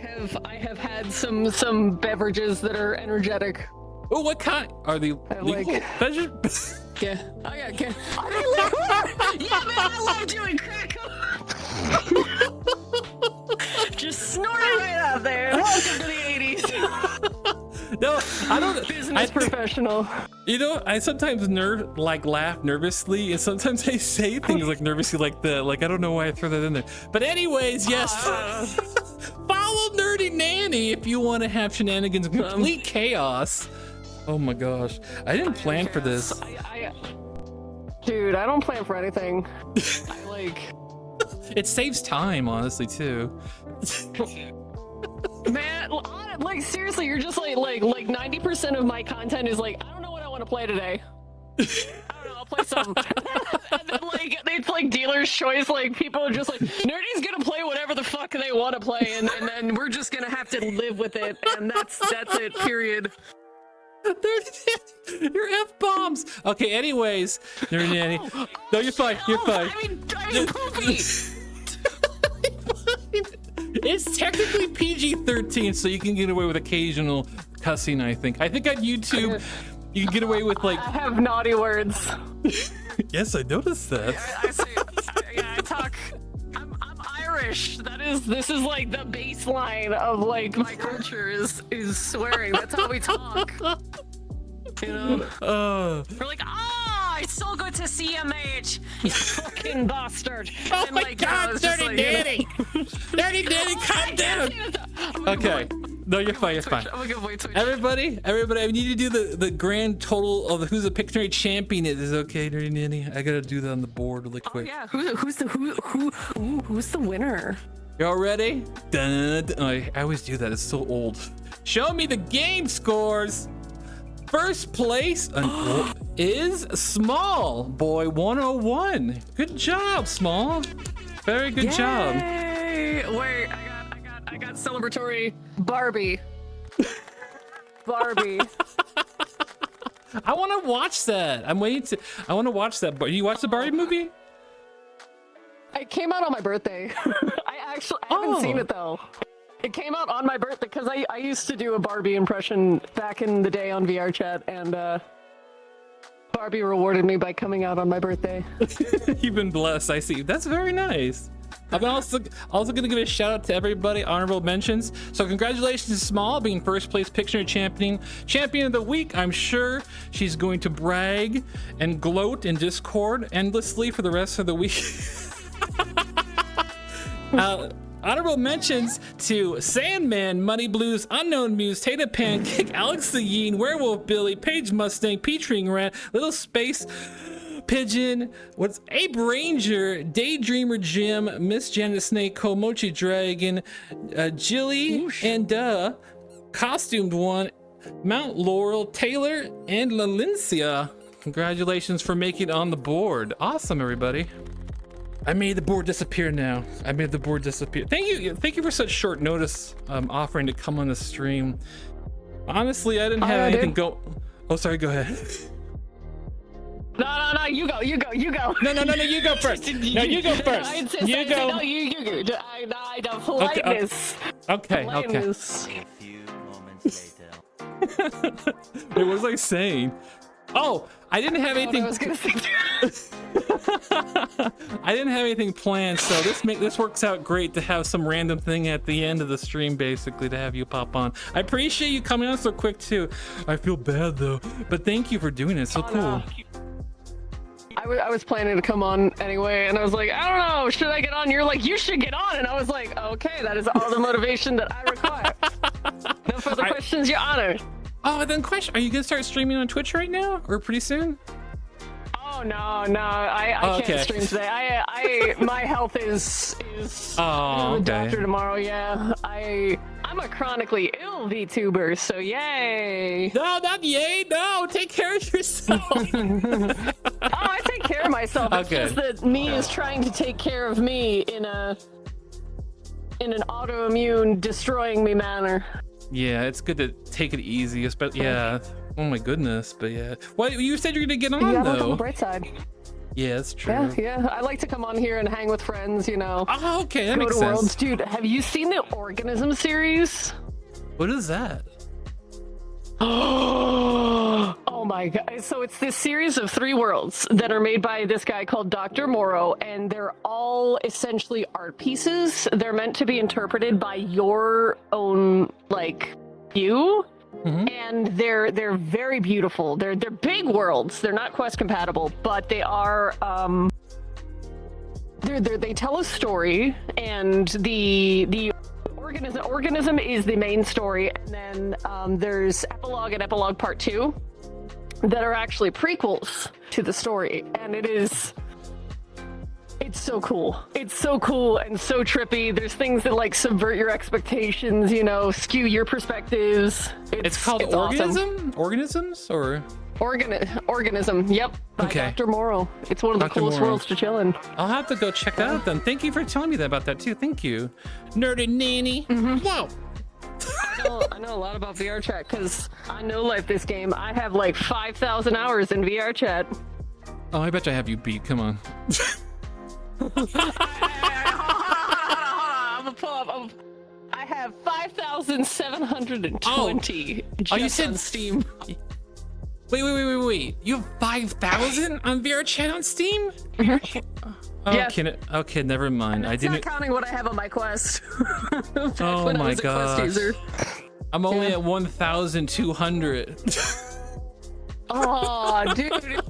have had some beverages that are energetic. Oh, what kind? Are they legal? Yeah. Oh yeah. Yeah, man, I love doing crack. Just snort it right out there. Welcome to the 80s. No, I don't. Business professional. You know, I sometimes laugh nervously, and sometimes I say things like nervously, like I don't know why I throw that in there. But anyways, yes. Follow Nerdy Nanny if you want to have shenanigans and complete chaos. Oh my gosh, I didn't plan for this. Dude, I don't plan for anything. It saves time, honestly, too. Man, like seriously, you're just like 90% of my content is like, I don't know what I want to play today. I don't know, I'll play something. And then like it's like dealer's choice, like people are just like, Nerdy's gonna play whatever the fuck they want to play, and then we're just gonna have to live with it, and that's it, period. Your F-bombs. Okay, anyways, Nerdy Nanny. No, you're fine. You're fine. I mean poopy. It's technically PG-13, so you can get away with occasional cussing, I think. I think on YouTube, you can get away with like... I have naughty words. Yes, I noticed that. I talk... I'm Irish. This is like the baseline of like my culture is swearing. That's how we talk. You know? We're like, it's so good to see you, mate. You fucking bastard. Oh and my like, God, Dirty Danny! Dirty Danny, calm down! Okay. No, you're fine, you're fine. Everybody, I need to do the grand total of who's the Pictionary champion is. Okay, Dirty Danny? I gotta do that on the board really quick. Oh yeah, who's the winner? Y'all ready? Dun, dun. I always do that, it's so old. Show me the game scores! First place is Small Boy 101. Good job, Small. Very good job. Wait, I got celebratory Barbie. Barbie. I want to watch that. I want to watch that. You watch the Barbie movie? It came out on my birthday. I haven't seen it though. It came out on my birthday because I used to do a Barbie impression back in the day on VR chat, and Barbie rewarded me by coming out on my birthday. You've been blessed, I see. That's very nice. I'm also gonna give a shout out to everybody, honorable mentions. So congratulations to Small being first place Pictionary champion of the week. I'm sure she's going to brag and gloat in Discord endlessly for the rest of the week. Honorable mentions to Sandman, Money Blues, Unknown Muse, Tata Pancake, Alex the Yeen, Werewolf Billy, Paige Mustang, Petring Rat, Little Space Pigeon, what's Ape Ranger, Daydreamer Jim, Miss Janet Snake, Komochi Dragon, Jilly, and Costumed One, Mount Laurel, Taylor, and Lalencia. Congratulations for making it on the board. Awesome, everybody. I made the board disappear now. I made the board disappear. Thank you for such short notice offering to come on the stream. Honestly, I didn't have anything go. Oh, sorry, go ahead. No, you go. No, you go first. No, you go first. You go. No, you go. I know, politeness. Okay. Politeness. A few moments later. Wait, what was I saying? Oh, I didn't have anything. I was gonna say. I didn't have anything planned, so this works out great to have some random thing at the end of the stream, basically, to have you pop on. I appreciate you coming on so quick too. I feel bad though, but thank you for doing it. So cool. No. I was planning to come on anyway, and I was like, I don't know, should I get on? You're like, you should get on, and I was like, okay, that is all the motivation that I require. No further questions, Your Honor. Oh, then question: are you gonna start streaming on Twitch right now, or pretty soon? Oh no, I can't stream today. My health is Oh, the okay. doctor tomorrow. Yeah, I'm a chronically ill VTuber, so yay. No, not yay. No, take care of yourself. Oh, I take care of myself. It's Okay. just that me is trying to take care of me in an autoimmune destroying me manner. Yeah, it's good to take it easy, especially yeah. Oh my goodness, but yeah. Well, you said you're gonna get on You gotta look on the though. bright side. Yeah, that's true. Yeah. I like to come on here and hang with friends, you know. Oh, okay, that Go makes to sense. worlds. Dude, have you seen the Organism series? What is that? Oh my god. So it's this series of 3 worlds that are made by this guy called Dr. Morrow, and they're all essentially art pieces. They're meant to be interpreted by your own view. Mhm. And they're very beautiful. They're big worlds. They're not Quest compatible, but they are they tell a story, and the organism is the main story, and then there's epilogue and epilogue part 2 that are actually prequels to the story, and it's so cool. It's so cool and so trippy. There's things that subvert your expectations, you know, skew your perspectives. It's called Organism? Organism? Organisms or Organism, yep. By Okay. Dr. Morrow. It's one of the Dr. coolest Morrow. worlds to chill in. I'll have to go check that out then. Thank you for telling me about that too. Thank you. Nerdy nanny. Mm-hmm. Wow. I know a lot about VR chat because I know life this game. I have 5,000 hours in VR chat. Oh, I bet I have you beat. Come on. I'm gonna pull up. I have 5,720 Oh, you just said on Steam. Wait. You have 5,000 on VR chat on Steam? Yes. Okay, never mind. I That's didn't. not counting what I have on my Quest. Back Oh when I my was a Quest gosh. user. I'm only Yeah. at 1,200. Oh, dude.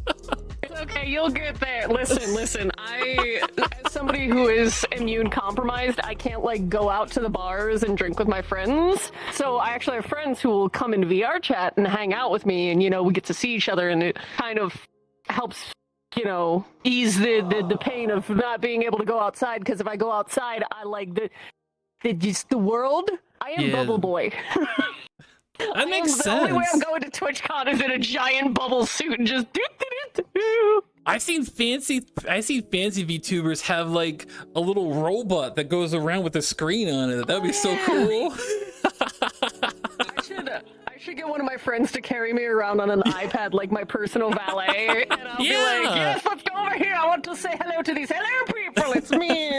It's okay, you'll get there. Listen. As somebody who is immune compromised, I can't go out to the bars and drink with my friends. So I actually have friends who will come in VR chat and hang out with me, and we get to see each other, and it kind of helps, ease the pain of not being able to go outside. Because if I go outside, I the world. I am Yeah. Bubble Boy. That makes The only way I'm sense. going to TwitchCon is in a giant bubble suit and just I've seen fancy VTubers have a little robot that goes around with a screen on it. That'd be so cool. I should get one of my friends to carry me around on an iPad like my personal valet, and I'll be like, yes, let's go over here. I want to say hello to these people. It's me.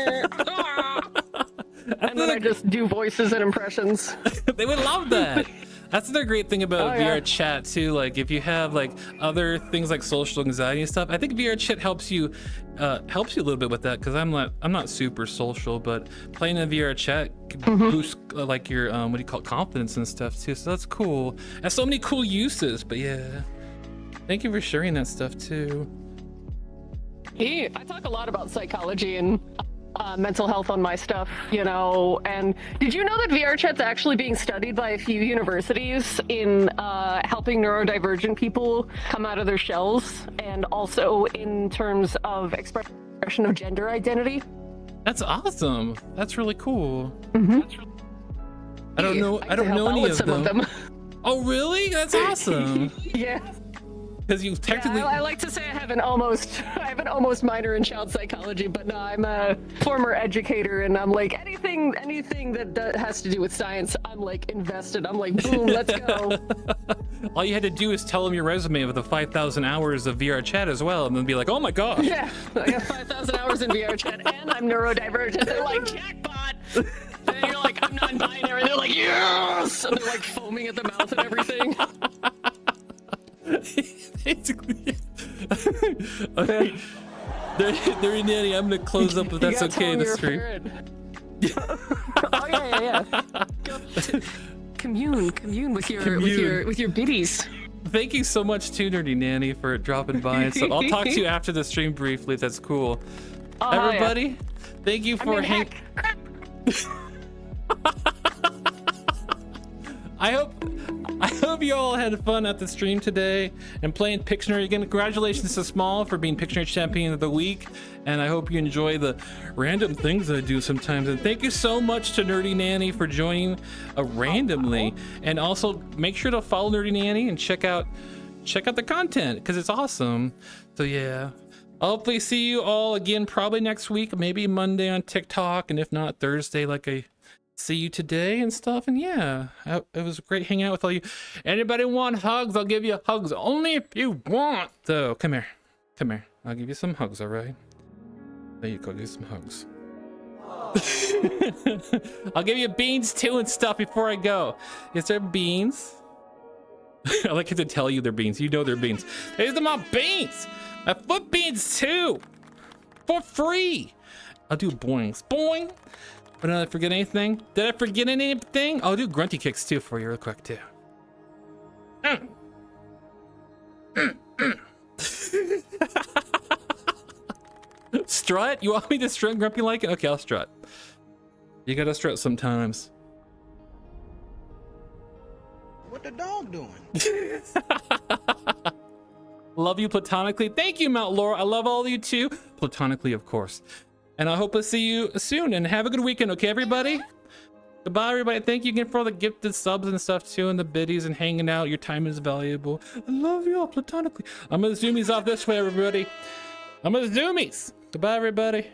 And then I just do voices and impressions. They would love that. That's the great thing about Oh, VR yeah. chat too. Like if you have like other things like social anxiety and stuff, I think VR chat helps you a little bit with that. Because I'm not super social, but playing in VR chat can boost like your what do you call it, confidence and stuff too. So that's cool. Has so many cool uses. But yeah, thank you for sharing that stuff too. I talk a lot about psychology and mental health on my stuff, you know. And did you know that VR chat's actually being studied by a few universities in helping neurodivergent people come out of their shells, and also in terms of expression of gender identity? That's awesome. That's really cool. Mm-hmm. I don't know any of them. Oh really? That's awesome. Yeah. Because you technically. Yeah, I like to say I have an almost minor in child psychology, but no, I'm a former educator, and I'm like anything that has to do with science, I'm like invested. I'm like, boom, let's go. All you had to do is tell them your resume with the 5,000 hours of VR chat as well, and then be like, oh my gosh. Yeah, I got 5,000 hours in VR chat, and I'm neurodivergent. They're like, jackpot. And then you're like, I'm non-binary, and they're like, yes, and they're like foaming at the mouth and everything. Basically. Okay. They're Nanny. I'm gonna close up if that's okay. The stream. Oh yeah. Go commune with your biddies. Thank you so much to Nerdy Nanny for dropping by and stuff. I'll talk to you after the stream briefly if that's cool. Everybody, thank you for hanging. I hope you all had fun at the stream today and playing Pictionary again. Congratulations to Small for being Pictionary Champion of the Week, and I hope you enjoy the random things I do sometimes. And thank you so much to Nerdy Nanny for joining randomly. And also make sure to follow Nerdy Nanny and check out the content because it's awesome. So yeah, I'll hopefully see you all again probably next week, maybe Monday on TikTok, and if not Thursday, like I see you today and stuff. And yeah, it was great hanging out with all you. Anybody want hugs? I'll give you hugs only if you want. So come here, I'll give you some hugs. All right, there you go. Give you some hugs. I'll give you beans too and stuff before I go. Is there beans? I like to tell you they're beans. You know they're beans. These are my beans. My foot beans too, for free. I'll do boings, boing. But did I forget anything? Did I forget anything? I'll do grunty kicks too for you real quick too. Strut? You want me to strut grumpy like it? Okay, I'll strut. You gotta strut sometimes. What the dog doing? Love you platonically. Thank you, Mount Laura. I love all of you too. Platonically, of course. And I hope to see you soon, and have a good weekend, okay, everybody? Goodbye, everybody. Thank you again for all the gifted subs and stuff too, and the biddies and hanging out. Your time is valuable. I love you all platonically. I'm gonna zoomies off this way, everybody. I'm gonna zoomies. Goodbye, everybody.